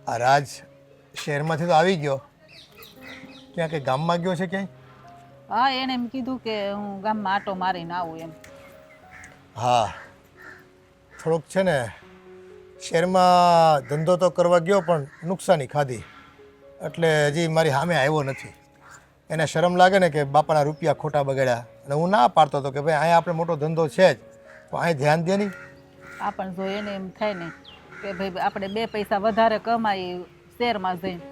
આ રાજ શહેરમાંથી તો આવી ગયો, ક્યાં કે ગામમાં ગયો છે ક્યાંય? હા, એને એમ કીધું કે હું ગામમાં આટો મારીને આવું એમ. હા, થોડુંક છે ને શહેરમાં ધંધો તો કરવા ગયો પણ નુકસાની ખાધી, એટલે હજી મારી સામે આવ્યો નથી. એને શરમ લાગે ને કે બાપાના રૂપિયા ખોટા બગાડ્યા, અને હું ના પાડતો હતો કે ભાઈ અહીંયા આપણે મોટો ધંધો છે જ, તો અહીં ધ્યાન દે નહીં. આ પણ જો એને એમ થાય ને કે ભાઈ આપણે 2 પૈસા વધારે કમાઈ શહેરમાં જઈને,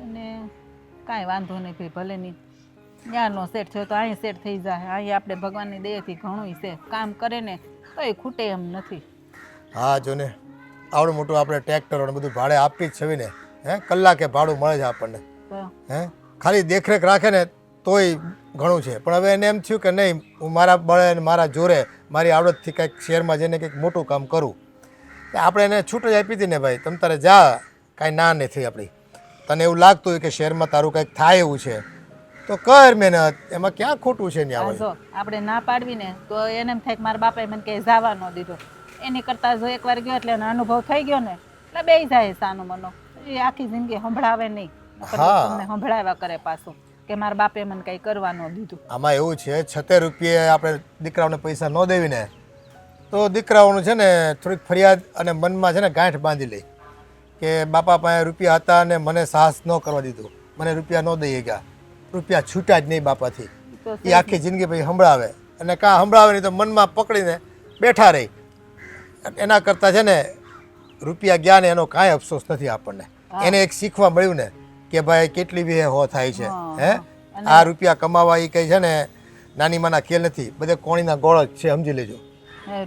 અને કાંઈ વાંધો નહીં ભાઈ, ભલે નહીં ત્યાંનો સેટ થયો તો અહીં સેટ થઈ જાય. અહીં આપણે ભગવાનની દયાથી ઘણું છે, કામ કરે ને તો એ ખૂટે એમ નથી. હા જો ને, આવડું મોટું આપણે ટ્રેક્ટર અને બધું ભાડે આપી જ છવી ને, કલાકે ભાડું મળે છે આપણને. તો ખાલી દેખરેખ રાખે ને તોય ઘણું છે. પણ હવે એને એમ થયું કે નહીં, હું મારા બળે અને મારા જોરે મારી આવડતથી કંઈક શહેરમાં જઈને કંઈક મોટું કામ કરું. આપણે એને છૂટ જ આપી હતી ને ભાઈ, તમ તારે જા, કાંઈ ના નહીં થઈ આપણી. તને એવું લાગતું હોય કે શહેરમાં તારું કંઈક થાય એવું છે તો કર મહેનત, એમાં ક્યાં ખોટું છે ને? આ જો આપણે ના પાડવી ને તો એને એમ થાય કે મારા બાપાએ મને ક્યાંય જવા ન દીધો. એની કરતાં જો એકવાર ગયો એટલે એનો અનુભવ થઈ ગયો ને એટલે બેસી જાય સાનું મનો. એ આખી જિંદગી સંભળાવે નહીં, તમને સંભળાવ્યા કરે પાછું કે મારા બાપે મને કંઈ કરવા ન દીધું. આમાં એવું છે, 76 રૂપિયે આપણે દીકરાઓને પૈસા ન દેવી ને તો દીકરાઓનું છે ને થોડીક ફરિયાદ અને મનમાં છે ને ગાંઠ બાંધી લે કે બાપા પાસે રૂપિયા હતા અને મને સાહસ ન કરવા દીધું, મને રૂપિયા ન દઈ ગયા, રૂપિયા છૂટ્યા જ નહીં બાપાથી. એ આખી જિંદગી પછી સંભળાવે, અને કાં સંભળાવે નહીં તો મનમાં પકડીને બેઠા રહી. એના કરતાં છે ને રૂપિયા ગયા ને એનો કાંઈ અફસોસ નથી આપણને. એને એક શીખવા મળ્યું ને કે ભાઈ કેટલી બી હો થાય છે. આ રૂપિયા કમાવા એ કંઈ છે ને નાની માના ખેલ નથી, બધે કોણીના ગોળ જ છે, સમજી લેજો.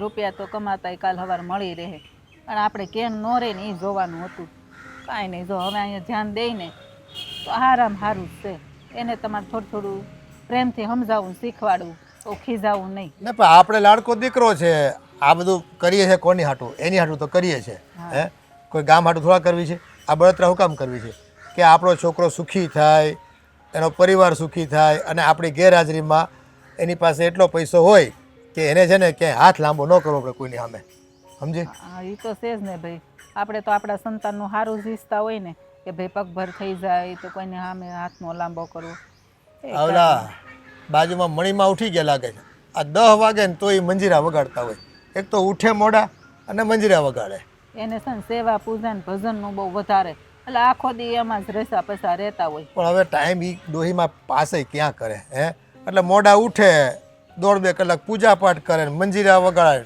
રૂપિયા તો કમાતા કાલ સવાર મળી રહે, પણ આપણે કેમ ન રહે ને એ જોવાનું હતું. કાંઈ નહીં, જો હવે અહીંયા ધ્યાન દઈને તો આરામ સારું જ છે. એને તમારે થોડું થોડું પ્રેમથી સમજાવવું, શીખવાડવું, તો ખીજાવું નહીં. ને પણ આપણે લાડકો દીકરો છે, આ બધું કરીએ છીએ કોની હાટું? એની હાટું તો કરીએ છીએ. કોઈ ગામ હાટું થોડા કરવી છે? આ બળતરા હું કામ કરવી છે કે આપણો છોકરો સુખી થાય, એનો પરિવાર સુખી થાય, અને આપણી ગેરહાજરીમાં એની પાસે એટલો પૈસો હોય કે એને છે ને ક્યાંય હાથ લાંબો ન કરવો પડે કોઈની સામે, સમજી? હા, એ તો છે જ ને ભાઈ. આપણે તો આપણા સંતાનનું સારું જ ઈચ્છતા હોય ને કે ભાઈ પગભર થઈ જાય તો કોઈને સામે હાથનો લાંબો કરવો. આવલા બાજુમાં મણીમાં ઉઠી ગયા લાગે છે. આ 10 વાગે ને તોય મંજીરા વગાડતા હોય. એક તો ઉઠે મોડા અને મંજીરા વગાડે. એને છે ને સેવા પૂજા ને ભજનનું બહુ વધારે, એટલે આખો દી એમાં જ રેસા પૈસા રહેતા હોય. પણ હવે ટાઈમ એ ડોહીમાં પાસે ક્યાં કરે? એટલે મોડા ઉઠે, 1.5-2 કલાક પૂજા પાઠ કરે ને મંજીરા વગાડે.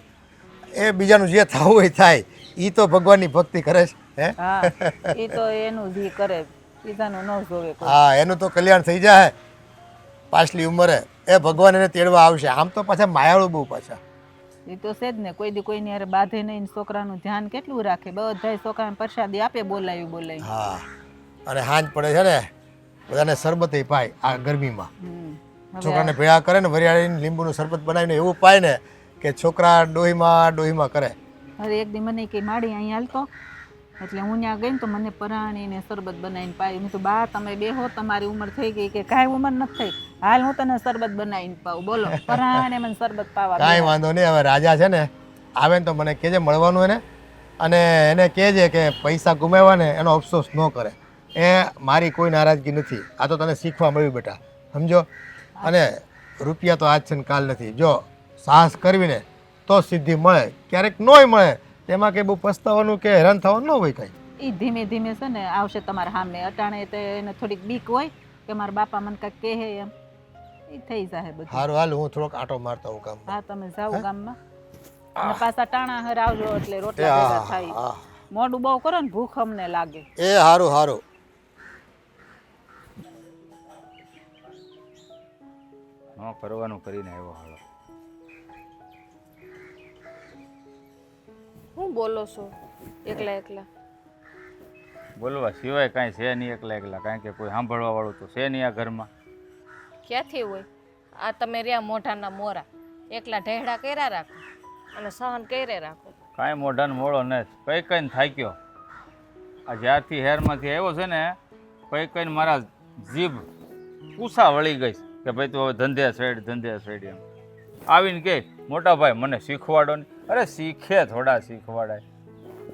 એ બીજાનું જે થવું હોય થાય, એ તો ભગવાનની ભક્તિ કરે છે. હા, એ તો એનું જ કરે, બીજાનું ન જોવે. હા, એનું તો કલ્યાણ થઈ જાય પાછલી ઉંમરે. એ ભગવાન એને તેડવા આવશે. આમ તો પાછા માયાળું બહુ પાછા. એ તો છે જ ને, કોઈ દી કોઈની હારે બાંધે નહીં. છોકરાનું ધ્યાન કેટલું રાખે, બધા છોકરાને પ્રસાદી આપે, બોલાવી. હા, અને હાંજ પડે છે ને બધાને શરબત પાય આ ગરમીમાં. છોકરાને ભેળા કરે ને વરિયાળીને લીંબુનું શરબત બનાવીને એવું પાય ને કે છોકરા ડોહીમાં કરે. અરે એક દી મને કે માડી અહીં હાલતો, એટલે હું ત્યાં ગઈ ને તો મને પરાણીને શરબત બનાવીને પાયું. મેં તો બા તમે બેહો, તમારી ઉંમર થઈ ગઈ. કે કાંઈ ઉંમર નથી થઈ, હાલ હું તને શરબત બનાવીને પાઉં. બોલો, પરાણે મને શરબત પાવા. કાંઈ વાંધો નહીં. હવે રાજા છે ને આવે ને તો મને કહેજે મળવાનું એને, અને એને કહેજે કે પૈસા ગુમાવ્યા ને એનો અફસોસ ન કરે. એ મારી કોઈ નારાજગી નથી. આ તો તને શીખવા મળ્યું બેટા, સમજો? અને રૂપિયા તો આજ છે ને કાલ નથી. જો સાહસ કરવી ને તો સિદ્ધિ મળે, ક્યારેક નોય મળે. તેમાં કંઈ બહુ પસ્તાવાનું કે હેરાન થવાનું ન હોય કાંઈ. એ ધીમે ધીમે છે ને આવશે તમારા સામે. અટાણે તો એને થોડીક બીક હોય કે મારા બાપા મને કાંઈક કહે એમ, એ થઈ જાય બધું. સારું, હાલ હું થોડોક આટો મારતા હું કામ. હા, તમે જાઓ ગામમાં, અને પાછા ટાણા હર આવજો એટલે રોટલા ભેગા થાય. મોડું બહુ કરો ને ભૂખ અમને લાગે. એ હારું. ન કરવાનું કરીને આવ્યો. હાલો, હું બોલો છો એકલા? બોલવા સિવાય કાંઈ છે નહીં. એકલા કારણ કે કોઈ સાંભળવા વાળું તો છે નહીં આ ઘરમાં. ક્યાંથી હોય? આ તમે રહ્યા મોઢાના મોરા, એકલા ઢેડા કર્યા રાખો અને સહન કરે રાખો. કાંઈ મોઢાનો મોળો નથી, કઈ થાક્યો. આ જ્યારથી હેરમાંથી આવ્યો છે ને, કઈ મારા જીભ પૂસા વળી ગઈ કે ભાઈ તું હવે ધંધે સૈડ એમ આવીને કે મોટા ભાઈ મને શીખવાડો ને. અરે શીખે થોડા શીખવાડાય.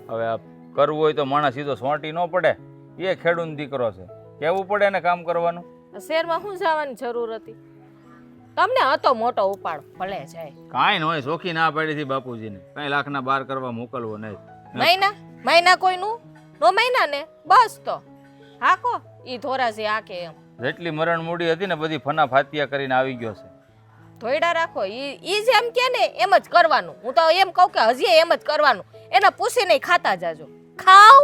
હવે આ કરવું હોય તો માણસ સીધો સોંટી ન પડે. એ ખેડૂત દીકરો છે, કહેવું પડે ને કામ કરવાનું. શહેરમાં શું જવાની જરૂર હતી? તમને હતો મોટો ઉપાડ, ભલે જાય. કાંઈ ન હોય, ચોખી ના પાડી હતી બાપુજીને, કાંઈ લાખના બાર કરવા મોકલવો નહીં. મહિના કોઈનું નો મહિના ને બસ તો હાકો ઈ ધોરાજી હાકે એમ. જેટલી મરણ મૂડી હતી ને બધી ફના ફાતિયા કરીને આવી ગયો છે. ધોઈડા રાખો, ઈ જેમ કે ને એમ જ કરવાનું. હું તો એમ કહું કે હજી એમ જ કરવાનું. એને પૂછીને ખાતા જાજો. ખાવ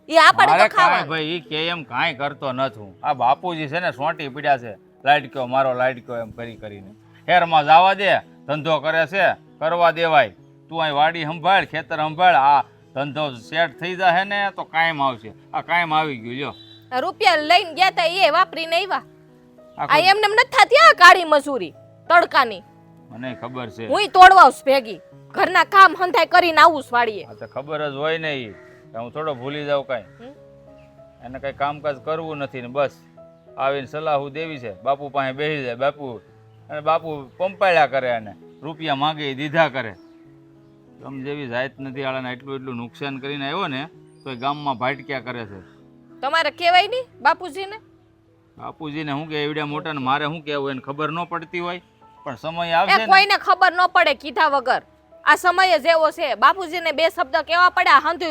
ઈ આપણે તો મારે કાંઈ ખાવાનું. ભાઈ ઈ કે એમ કાંઈ કરતો નથી હું. આ બાપુજી છે ને સોંટી પીડ્યા છે, લાડક્યો મારો લાડક્યો એમ કરીને. હેરમાં જવા દે, ધંધો કરે છે, કરવા દેવાય. તું અહીં વાડી સંભાળ, ખેતર સંભાળ. આ ધંધો સેટ થઈ જશે ને તો કાયમ આવશે. આ કાયમ આવી ગયું લ્યો. રૂપિયા લઈને ગયા તા એ વાપરીને આવ્યા. આ આખું એમને એમ નથી થતી આ કાળી મજૂરી તડકાની. મને ખબર છે. હુંય તોડવાઉસ ભેગી ઘરના કામ હંધાય કરીને આવું વાડીએ. આ તો ખબર જ હોય ને ઈ કે હું થોડો ભૂલી જાઉં કાંઈ. એને કઈ કામકાજ કરવું નથી ને બસ આવીને સલાહ દેવી છે. બાપુ પાસે બેસી જાય બાપુ, અને બાપુ પંપાળ્યા કરે અને રૂપિયા માંગે દીધા કરે. ગમ જેવી જાત નથી આળાને એટલું નુકસાન કરીને આવ્યો ને તો એ ગામમાં ભાટક્યા કરે છે. તમારે કહેવાય નહીં બાપુજીને? બાપુજીને શું કે એવડ્યા મોટા ને મારે શું કહેવું, એને ખબર ન પડતી હોય. પણ સમય એ આવશે ને. કોઈને ખબર ન પડે કીધા વગર. આ સમય જ એવો છે. બાપુજીને બે શબ્દ કેવા પડ્યા હંધુ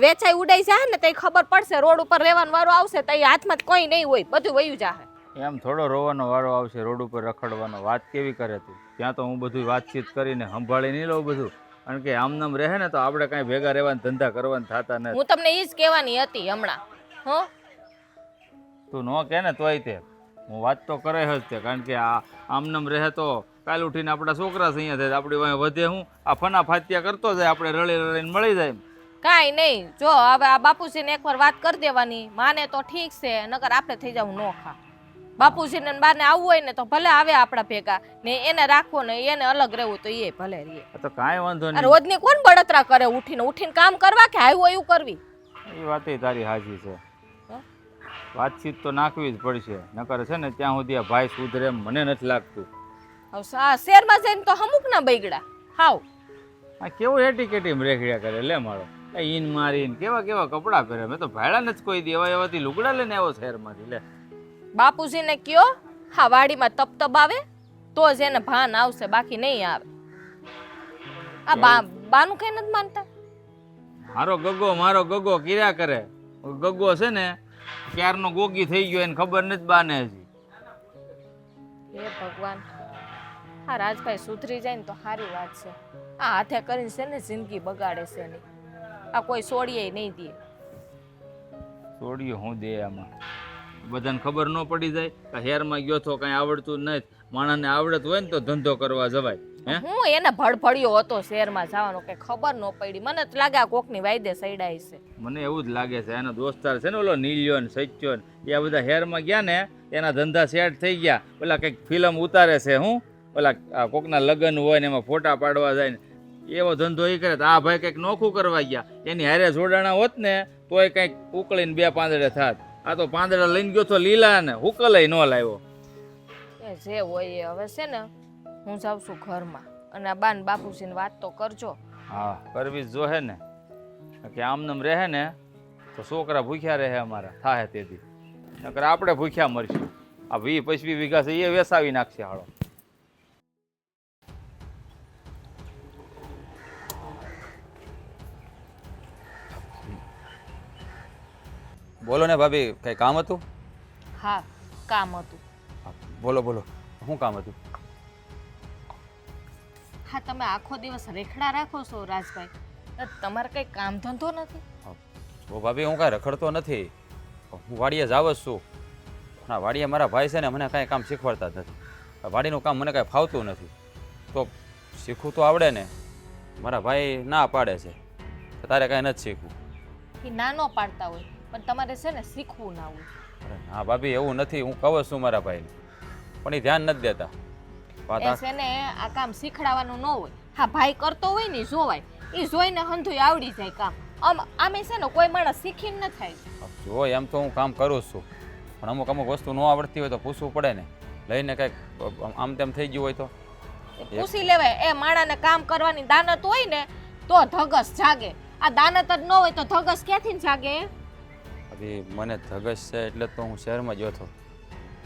વેચાઈ ઉડાઈ જાય ને તો ખબર પડશે. રોડ ઉપર રહેવાનો વારો આવશે તો એ હાથમાં કોઈ નહીં હોય, બધું વયું જાહે. એમ થોડો રોવાનો વારો આવશે, રોડ ઉપર રખડવાનો. વાત કેવી કરે તું? ત્યાં તો હું બધું વાતચીત કરીને સંભાળી નહીં લઉં બધું. કારણ કે આમનામ રહે ને તો આપણે કાંઈ ભેગા રહેવાના ધંધા કરવાના થતા નથી. હું તમને એ જ કહેવાની હતી હમણાં. હો તું ન કે ને તોય તે હું વાત તો કરે જ તે. કારણ કે આ આમનામ રહે તો કાલ ઉઠીને આપણા છોકરા અહીંયા થાય, આપણી વાંહે વધે. હું આ ફના ફાત્યા કરતો જાય, આપણે રળી રળીને મળી જાય. કાંઈ નહીં. જો હવે આ બાપુજીને એકવાર વાત કરી દેવાની, માને તો ઠીક છે, નકર આપણે થઈ જાવ નોખા. બાપુજીને બાને આવવું હોય ને તો ભલે આવે આપણા ભેગા, ને એને રાખવો ને એને અલગ રહેવું તો એ ભલે રહે. તો કાંઈ વાંધો નહીં. રોજની કોણ બળતરા કરે? ઉઠીને કામ કરવા કે આવ્યું એવું કરવી? એ વાત તારી હાજી છે. વાતચીત તો નાખવી જ પડશે, નકર છે ને ત્યાં સુધી આ ભાઈ સુધરે એમ મને નથી લાગતું. હવે આ શહેરમાં જઈને તો અમુક ના બગડા હાવ. આ કેવું એટીકેટી રેખડ્યા કરે લે મારો. ઈન મારીને કેવા કેવા કપડાં પહેરે. મેં તો ભાડા નથી કોઈ દેવા એવાથી લુગડા લઈને આવ્યો શહેરમાંથી. લે બાપુજીને કયો હા વાડીમાં તપ આવે તો જ એને ભાન આવશે, બાકી નહીં આવે. આ બાનું કઈ નથી માનતા. મારો ગગો કિર્યા કરે. ગગો છે ને ક્યારનો ગોગી થઈ ગયો, એને ખબર નથી બાને હજી. હે ભગવાન, આ રાજભાઈ સુધરી જાય ને તો સારી વાત છે. આ હાથે કરીને છે ને જિંદગી બગાડે છે ને. આ કોઈ છોડીએ નહીં દે. છોડ્યો હું દે આમાં? બધાને ખબર ન પડી જાય કે હેરમાં ગયો તો કઈ આવડતું જ નથી. માણસને આવડત હોય ને તો ધંધો કરવા જવાય. હું એને ભડભડિયો હતો શહેરમાં જવાનો, કઈ ખબર ન પડી. મને તો લાગે આ કોકની વાયદે સૈડાઈ છે. મને એવું જ લાગે છે. એનો દોસ્તાર છે ને ઓલો નીલિયો ને સચ્યો ને એ બધા હેરમાં ગયા ને એના ધંધા સેટ થઈ ગયા. ઓલા કંઈક ફિલ્મ ઉતારે છે. હું ઓલા કોકના લગ્ન હોય ને એમાં ફોટા પાડવા જાય ને એવો ધંધો એ કરે. તો આ ભાઈ કંઈક નોખું કરવા ગયા, એની હારે જોડાણા હોત ને તોય કંઈક ઉકળીને બે પાંદડે થાત. આ તો પાંદડા લઈને ગયો તો લીલા ને હુકલાય ન લાવ્યો. એ જે હોય એ હવે છે ને હું જાઉં છું ઘરમાં, અને આ બાન બાપુજીને વાત તો કરજો. હા કરવી જ જોહે ને, કે આમનામ રહે ને તો છોકરા ભૂખ્યા રહે અમારા થાહે તેથી. નકર આપણે ભૂખ્યા મરશું. આ 20-25 વીઘા છે એ વેસાવી નાખશે હાળો. બોલો ને ભાભી, કઈ કામ હતું? હા કામ હતું. બોલો બોલો, શું કામ હતું? હા તમે આખો દિવસ રેખડા રાખો છો રાજભાઈ, તમારે કઈ કામ ધંધો નથી? ઓ ભાભી, હું કાંઈ રખડતો નથી. હું વાડીએ જાવ જ છું. ના, વાડીએ મારા ભાઈ છે ને મને કાંઈ કામ શીખવાડતા જ નથી. વાડીનું કામ મને કાંઈ ફાવતું નથી. તો શીખવું તો આવડે ને. મારા ભાઈ ના પાડે છે કે તારે કાંઈ નથી શીખવું. એ નાનો પાડતા હોય પણ તમારે છે ને શીખવું ના હોય. અરે ના ભાભી, એવું નથી. હું કહું છું મારા ભાઈને, પણ એ ધ્યાન નથી દેતા. એ છે ને આ કામ શીખડાવવાનું ન હોય. હા ભાઈ કરતો હોય ને જોવાય, એ જોઈને હંધુય આવડી જાય કામ. આમે છે ને કોઈ માણસ શીખીને ન થાય. જો એમ તો હું કામ કરું જ છું, પણ અમુક વસ્તુ ન આવડતી હોય તો પૂછવું પડે ને. લઈને કંઈક આમ તેમ થઈ ગયું હોય તો પૂછી લેવાય. એ માણાને કામ કરવાની દાનત હોય ને તો ધગસ જાગે. આ દાનત જ ન હોય તો ધગસ ક્યાંથી જાગે? ભાભી મને ધગશ છે એટલે તો હું શહેરમાં ગયો હતો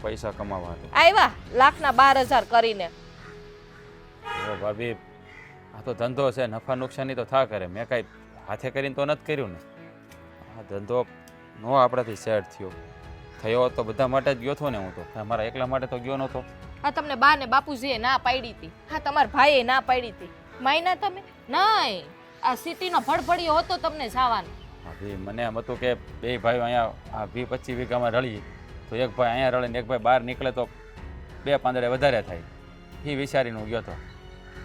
પૈસા કમાવા હતો. આવ્યા લાખના 12,000 કરીને. ઓ ભાભી આ તો ધંધો છે, નફા નુકસાની તો થા કરે. મેં કાંઈ હાથે કરીને તો નથી કર્યું ને. આ ધંધો નો આપણાથી સેટ થયો તો બધા માટે જ ગયો હતો ને. હું તો મારા એકલા માટે તો ગયો નહોતો. હા તમને બા ને બાપુજીએ ના પાડી હતી. હા તમારા ભાઈએ ના પાડી હતી. માયના તમે નહીં. આ સિટીનો ભડભડિયો હતો તમને જવાનું. ભાભી મને એમ હતું કે બે ભાઈઓ અહીંયા આ 20-25 વીઘામાં રળી તો એક ભાઈ અહીંયા રળે ને એક ભાઈ બહાર નીકળે તો 2 પાંદડે વધારે થાય એ વિચારીને હું ગયો હતો.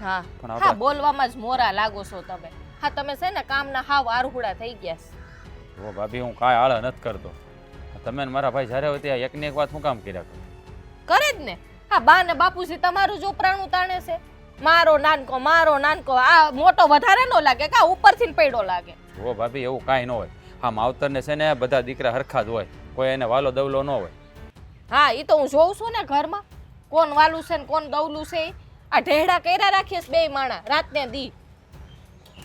હા પણ હા આપણા બોલવામાં જ મોરા લાગો છો તમે. હા તમે છે ને કામના હાવ આરહુડા થઈ ગયા છે. ઓ ભાભી હું કાંઈ આળા નથી કરતો. તમે ને મારા ભાઈ જ્યારે હોય ત્યાં એકની એક વાત હું કામ કર્યા કરું. કરે જ ને. હા બા ને બાપુજી તમારું જ ઉપરાણું તાણે છે. મારો નાનકો આ મોટો વધારે નો લાગે કા ઉપરથી ને પડ્યો લાગે. ઓ ભાભી એવું કાંઈ ન હોય. હા માવતરને છે ને બધા દીકરા હરખા જ હોય, કોઈ એને વાલો દવલો ન હોય. હા એ તો હું જોઉં છું ને ઘરમાં કોણ વાલું છે ને કોણ ગવલું છે. આ ઢેડા કર્યા રાખીએ છે બે માણા રાતને દી.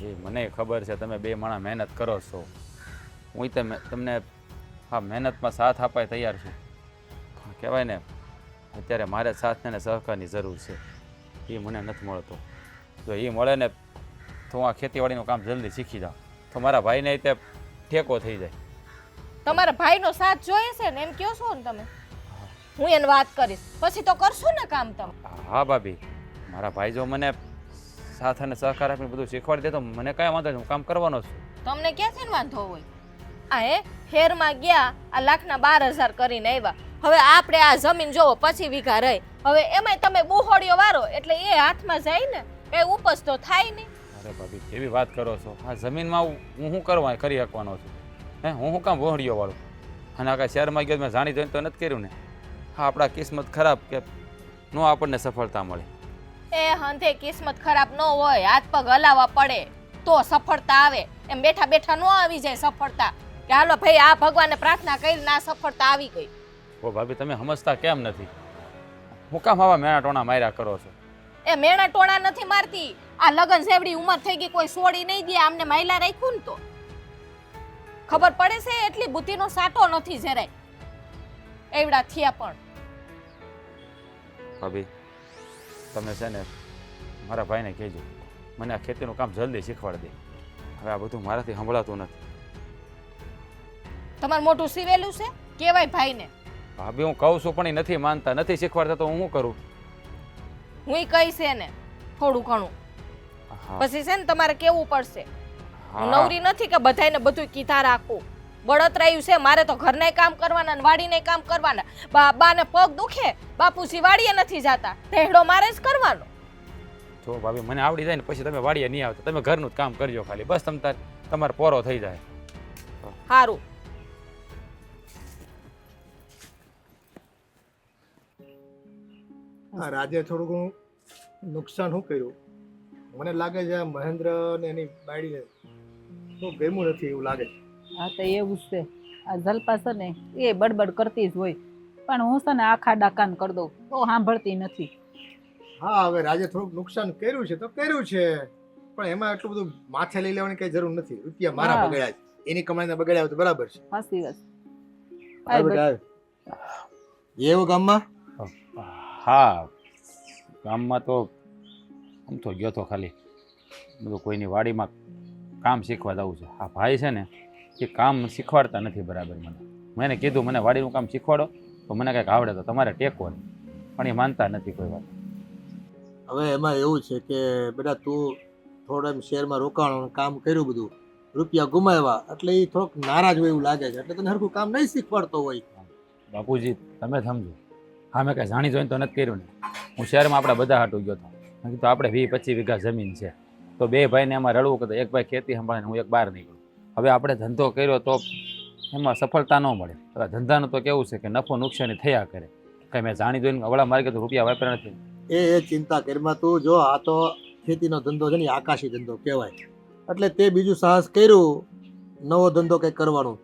એ મને ખબર છે તમે બે માણા મહેનત કરો છો. હું તમને હા મહેનતમાં સાથ આપવા તૈયાર છું. પણ કહેવાય ને અત્યારે મારે સાથ ને સહકારની જરૂર છે. એ મને નથી મળતો. જો એ મળે ને તો હું આ ખેતીવાડીનું કામ જલ્દી શીખી જાઉં તો મારા ભાઈને તે ટેકો થઈ જાય. તમારા ભાઈનો સાથ જોઈએ છે ને એમ કહો છો ને તમે. હું એને વાત કરીશ પછી તો કરશું ને કામ તમે. હા ભાભી મારા ભાઈ જો મને સાથ અને સહકાર આપીને બધું શીખવાડી દે તો મને કાંઈ વાંધો નહીં, હું કામ કરવાનો છું. તમને ક્યાંથી વાંધો હોય. આ હેરમાં ગયા આ લાખના 12,000 કરીને આવ્યા. હવે આપણે આ જમીન જોવો 25 વીઘા રહી. હવે એમાંય તમે બુહોડિયો વારો એટલે એ હાથમાં જાય ને કઈ ઉપજ તો થાય નહીં. અરે ભાભી કેવી વાત કરો છો. આ જમીનમાં હું શું કરી શકવાનો છું? હે હું શું કામ વહોડિયો વાળું? અને આ કાંઈ શહેરમાં ગયો મેં જાણી જોઈને તો નથી કર્યું ને. હા આપણા કિસ્મત ખરાબ કે નો આપણને સફળતા મળે. એ હંધે કિસ્મત ખરાબ ન હોય, હાથ પગ હલાવવા પડે તો સફળતા આવે. એમ બેઠા બેઠા ન આવી જાય સફળતા કે હાલો ભાઈ આ ભગવાનને પ્રાર્થના કરી ના સફળતા આવી ગઈ. ઓ ભાભી તમે સમજતા કેમ નથી? હું કામ આવા મેણા ટોણા માર્યા કરો છો? એ મેણા ટોણા નથી મારતી. આ લગન જેવડી ઉંમર થઈ ગઈ કોઈ છોડી નહીં દે. આમને માયલા રાખ્યું ને તો ખબર પડે છે એટલી બુદ્ધિનો સાટો નથી જરાય એવડા થયા. પણ ભાભી તમે છે ને મારા ભાઈને કહેજો મને આ ખેતીનું કામ જલ્દી શીખવાડી દે. હવે આ બધું મારાથી સંભળાતું નથી. તમારું મોટું સીવેલું છે કેવાય ભાઈને. ભાભી હું કહું છું પણ એ નથી માનતા, નથી શીખવાડતા તો હું શું કરું? હું કહીશ એને થોડું ઘણું હા પછી છે ને તમારે કેવું પડશે. હું હા નવરી નથી કે બધાયને બધું કીધા રાખું. બળતરાયું છે મારે તો ઘરનાય કામ કરવાના ને વાડીને કામ કરવાના. બાને પગ દુખે બાપુજી વાડીએ નથી જાતા ઢેડો મારે જ કરવાનો. જો ભાભી મને આવડી જાય ને પછી તમે વાડીએ નહીં આવતા, તમે ઘરનું જ કામ કરજો ખાલી બસ. તમારે પોરો થઈ જાય. સારું આ રાજે થોડું ઘણું નુકસાન શું કર્યું મને લાગે છે. આ મહેન્દ્ર ને એની બાયડીને તો ગમ્યું નથી એવું લાગે છે. હા તો એવું જ છે. આ જલપા છે ને એ બડબડ કરતી જ હોય પણ હું છે ને આખા ડાકાન કરી દઉં તો સાંભળતી નથી. હા હવે રાજે થોડુંક નુકસાન કર્યું છે તો કર્યું છે પણ એમાં એટલું બધું માથે લઈ લેવાની કઈ જરૂર નથી. રૂપિયા મારા હા. બગડ્યા છે, એની કમાઈને બગડ્યા હોય તો બરાબર છે. સાચી વાત. હાલ બેટા, એવું ગામમાં હા ગામમાં તો આમ તો ગયો તો ખાલી બધું કોઈની વાડીમાં કામ શીખવા જવું છે. આ ભાઈ છે ને એ કામ શીખવાડતા નથી બરાબર. મેં એને કીધું મને વાડીનું કામ શીખવાડો તો મને કંઈક આવડે તો તમારે ટેકો ને, પણ એ માનતા નથી કોઈ વાત. હવે એમાં એવું છે કે બેટા તું થોડો એમ શહેરમાં રોકાણું કામ કર્યું બધું રૂપિયા ગુમાવ્યા એટલે એ થોડોક નારાજ હોય એવું લાગે છે. એટલે તને હરખું કામ નહીં શીખવાડતો હોય. બાપુજી તમે સમજો. હા મેં કાંઈ જાણી જોઈને તો નથી કર્યું ને. હું શહેરમાં આપણા બધા હાટું ગયો હતો. મેં કીધું આપણે 20-25 વીઘા જમીન છે તો બે ભાઈને એમાં રડવું કે એક ભાઈ ખેતી સંભાળે હું એક બહાર નીકળું. હવે આપણે ધંધો કર્યો તો એમાં સફળતા ન મળે. હવે ધંધાનું તો કેવું છે કે નફો નુકસાની થયા કરે. કંઈ મેં જાણી જોઈને અવળા માર્ગે તો રૂપિયા વાપર્યા નથી. એ ચિંતા કરીમાં તું જો આ તો ખેતીનો ધંધો છે ને આકાશી ધંધો કહેવાય. એટલે તે બીજું સાહસ કર્યું નવો ધંધો કંઈક કરવાનું.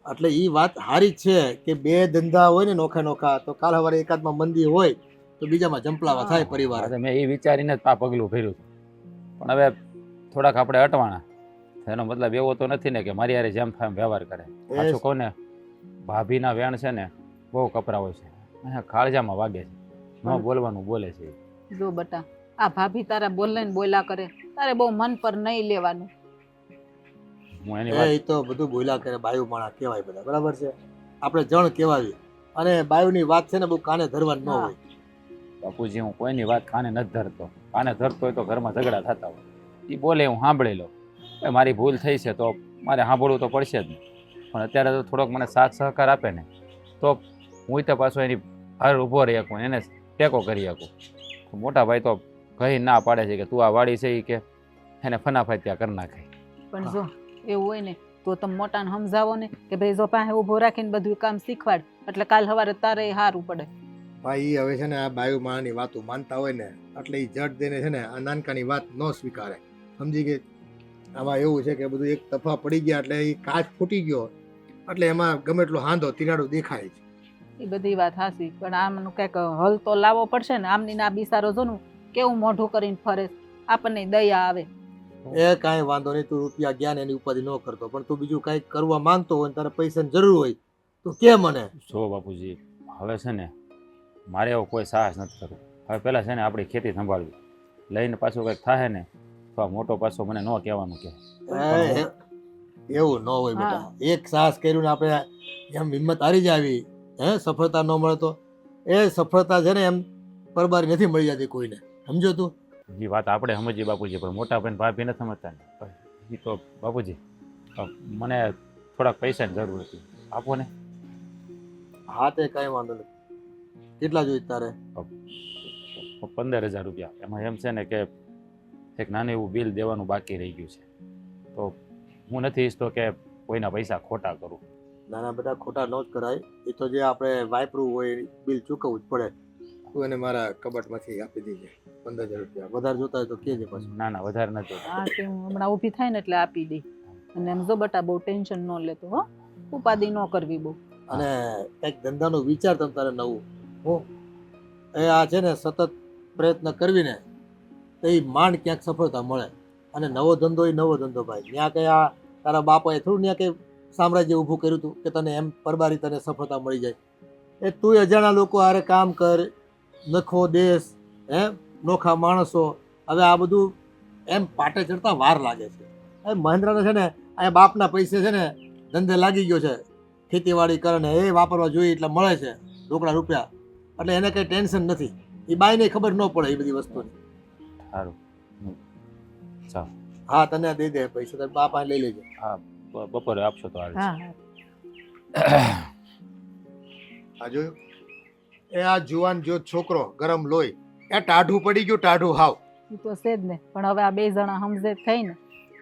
એટલે એ વાત સારી જ છે કે બે ધંધા હોય ને નોખા નોખા તો કાલ સવારે એકાદમાં મંદી હોય તો બીજામાં જંપલાવા થાય પરિવાર. મેં એ વિચારીને જ આ પગલું ભર્યું હતું. પણ હવે થોડાક આપણે અટવાણા એનો મતલબ એવો તો નથી ને કે મારી હારે જેમ થાય એમ વ્યવહાર કરે. પાછું કહું ને, ભાભીના વેણ છે ને બહુ કપરા હોય છે, અહીંયા કાળજામાં વાગે છે, ન બોલવાનું બોલે છે. જો બટા, આ ભાભી તારા બોલે ને બોલ્યા કરે, તારે બહુ મન પર નહીં લેવાનું. હું એની વાત એ તો બધું બોલ્યા કરે, બાયુ માણા કહેવાય બધા, બરાબર છે? આપણે જણ કહેવાય અને બાયુની વાત છે ને બહુ કાને ધરવાની ન હોય. બાપુજી, હું કોઈની વાત કાને નથી ધરતો. કાને ધરતો હોય તો ઘરમાં ઝઘડા થતા હોય. એ બોલે હું સાંભળી લઉં. એ મારી ભૂલ થઈ છે તો મારે સાંભળવું તો પડશે જ ને. પણ અત્યારે તો થોડોક મને સાથ સહકાર આપે ને તો હું તો પાછો એની હાર ઊભો રહી શકું, એને ટેકો કરી શકું. મોટા ભાઈ તો કહી ના પાડે છે કે તું આ વાડી છે એ કે એને ફનાફાઈ ત્યાં કરી નાખે. પણ જો એવું હોય ને તો તમે મોટાને સમજાવો ને કે ભાઈ જો પાસે ઊભો રાખીને બધું કામ શીખવાડ, એટલે કાલ સવારે તારે સારું પડે. ભાઈ હવે છે ને આ બાયુ માણાની વાતો માનતા હોય ને એટલે એ જડ દઈને છે ને આ નાનકાની વાત ન સ્વીકારે. સમજી ગઈ? આમાં એવું છે કે બધું એક તફા પડી ગયા એટલે એ કાચ ફૂટી ગયો એટલે એમાં ગમે એટલો હાંધો તિરાડો દેખાય છે. એ બધી વાત હાસી, પણ આમનું કંઈક હલ તો લાવવો પડશે ને. આમની ના બિસારો જોનું કેવું મોઢું કરીને ફરે, આપણને દયા આવે. એ કાંઈ વાંધો નહીં, તું રૂપિયા ગયા ને એની ઉપાધિ ન કરતો, પણ તું બીજું કાંઈક કરવા માંગતો હોય ને તારે પૈસાની જરૂર હોય તો કે મને. જો બાપુજી, હવે છે ને મારે એવો કોઈ સાહસ નથી કરવો. હવે પહેલાં છે ને આપણી ખેતી સંભાળવી, લઈને પાછું કંઈક થાય ને તો આ મોટો પાછો મને ન કહેવાનું કે. એવું ન હોય બેટા. એક સાહસ કર્યું ને આપણે એમ હિંમત હારી જાવી, સફળતા ન મળે તો એ સફળતા છે ને એમ પરબારી નથી મળી જતી કોઈને. સમજો તું? એ વાત આપણે સમજીએ બાપુજી, પણ મોટા ભાઈ ભાભી નથી સમજતા ને. એ તો બાપુજી મને થોડાક પૈસાની જરૂર હતી, આપો ને. હા તે કાંઈ વાંધો નથી. કેટલા જોઈએ તારે? 15,000 રૂપિયા. એમાં એમ છે ને કે એક નાનું એવું બિલ દેવાનું બાકી રહી ગયું છે, તો હું નથી ઈચ્છતો કે કોઈના પૈસા ખોટા કરું. નાના બેટા ખોટા ન જ કરાય. એ તો જે આપણે વાપરવું હોય બિલ ચૂકવવું જ પડે. તું એને મારા કબાટમાંથી આપી દેજે 15,000 રૂપિયા. વધારે જોતા હોય તો કહેજે પાછું. ના ના, વધારે નથી જોતા. હા તે હું હમણાં ઊભી થાય ને એટલે આપી દઈ. અને એમ જો બટા બહુ ટેન્શન ન લેતો, હો, ઉપાધિ ન કરવી બહુ. અને કંઈક ધંધાનો વિચાર તમ તારે નવું. હું એ આ છે ને સતત પ્રયત્ન કરવીને તો એ માંડ ક્યાંક સફળતા મળે. અને નવો ધંધો એ નવો ધંધો ભાઈ. ત્યાં કંઈ આ તારા બાપાએ થોડું ત્યાં કંઈ સામ્રાજ્ય ઊભું કર્યું હતું કે તને એમ પરબારી તને સફળતા મળી જાય. એ તું અજાણા લોકો હારે કામ કર, નખો દેશ, નોખા માણસો. હવે આ બધું એમ પાટે ચડતા વાર લાગે છે. એ મહેન્દ્રને છે ને અહીંયા બાપના પૈસે છે ને ધંધે લાગી ગયો છે, ખેતીવાડી કરે ને એ વાપરવા જોઈએ એટલે મળે છે રોકડા રૂપિયા, એટલે એને કંઈ ટેન્શન નથી. એ બાઈને ખબર ન પડે એ બધી વસ્તુની. સારું, ચાલ. હા તને દઈ દે પૈસા, તારા બાપા લઈ લેજે. હા, બપોરે આપશો તો હાલ. હા હા આ જોયું? એ આ જુવાન જો છોકરો ગરમ લોહી, એ ટાઢું પડી ગયું, ટાઢું હાવ. એ તો છે જ ને. પણ હવે આ બે જણા સમજે થઈ ને.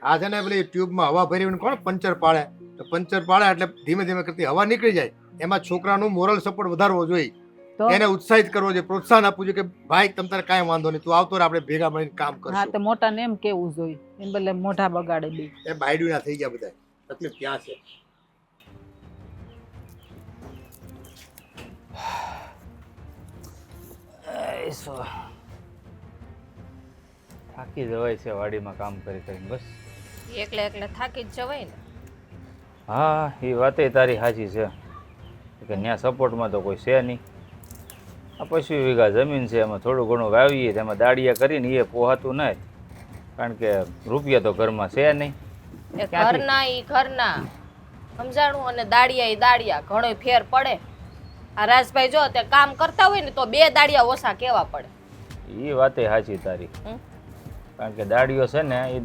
આ છે ને પેલી ટ્યુબમાં હવા ભરીને કોણ પંચર પાડે, તો પંચર પાડે એટલે ધીમે ધીમે કરતી હવા નીકળી જાય. એમાં છોકરાનું મોરલ સપોર્ટ વધારવો જોઈએ, તો એને ઉત્સાહિત કરવો જોઈએ, પ્રોત્સાહન આપવું જોઈએ કે ભાઈ તમ તારે કાંઈ વાંધો નહીં, તું આવતો રહે, આપણે ભેગા મળીને કામ હા કરશું. તો મોટાને એમ કેવું જોઈએ, એમ બદલે મોઢા બગાડે બે. એ બાયડું ના થઈ ગયા બધા. તકલીફ ક્યાં છે? થાકી જવાય છે વાડીમાં કામ કરી કરીને બસ. એકલે એકલે થાકી જ જવાય ને. હા, એ વાતે તારી સાચી છે કે ત્યાં સપોર્ટમાં તો કોઈ છે નહીં. આ 25 વીઘા જમીન છે, એમાં થોડું ઘણું વાવીએ તેમાં દાળિયા કરીને એ પોહાતું નહીં, કારણ કે રૂપિયા તો ઘરમાં છે નહીં. એ ઘરના ઈ ઘરના સમજાણું, અને દાડિયા ઈ દાડિયા, ઘણો ફેર પડે. આ રાજભાઈ જો તે કામ કરતા હોય ને તો 2 દાડિયા ઓછા કેવા પડે. એ વાતે સાચી તારી, કારણ કે દાળીઓ છે ને એ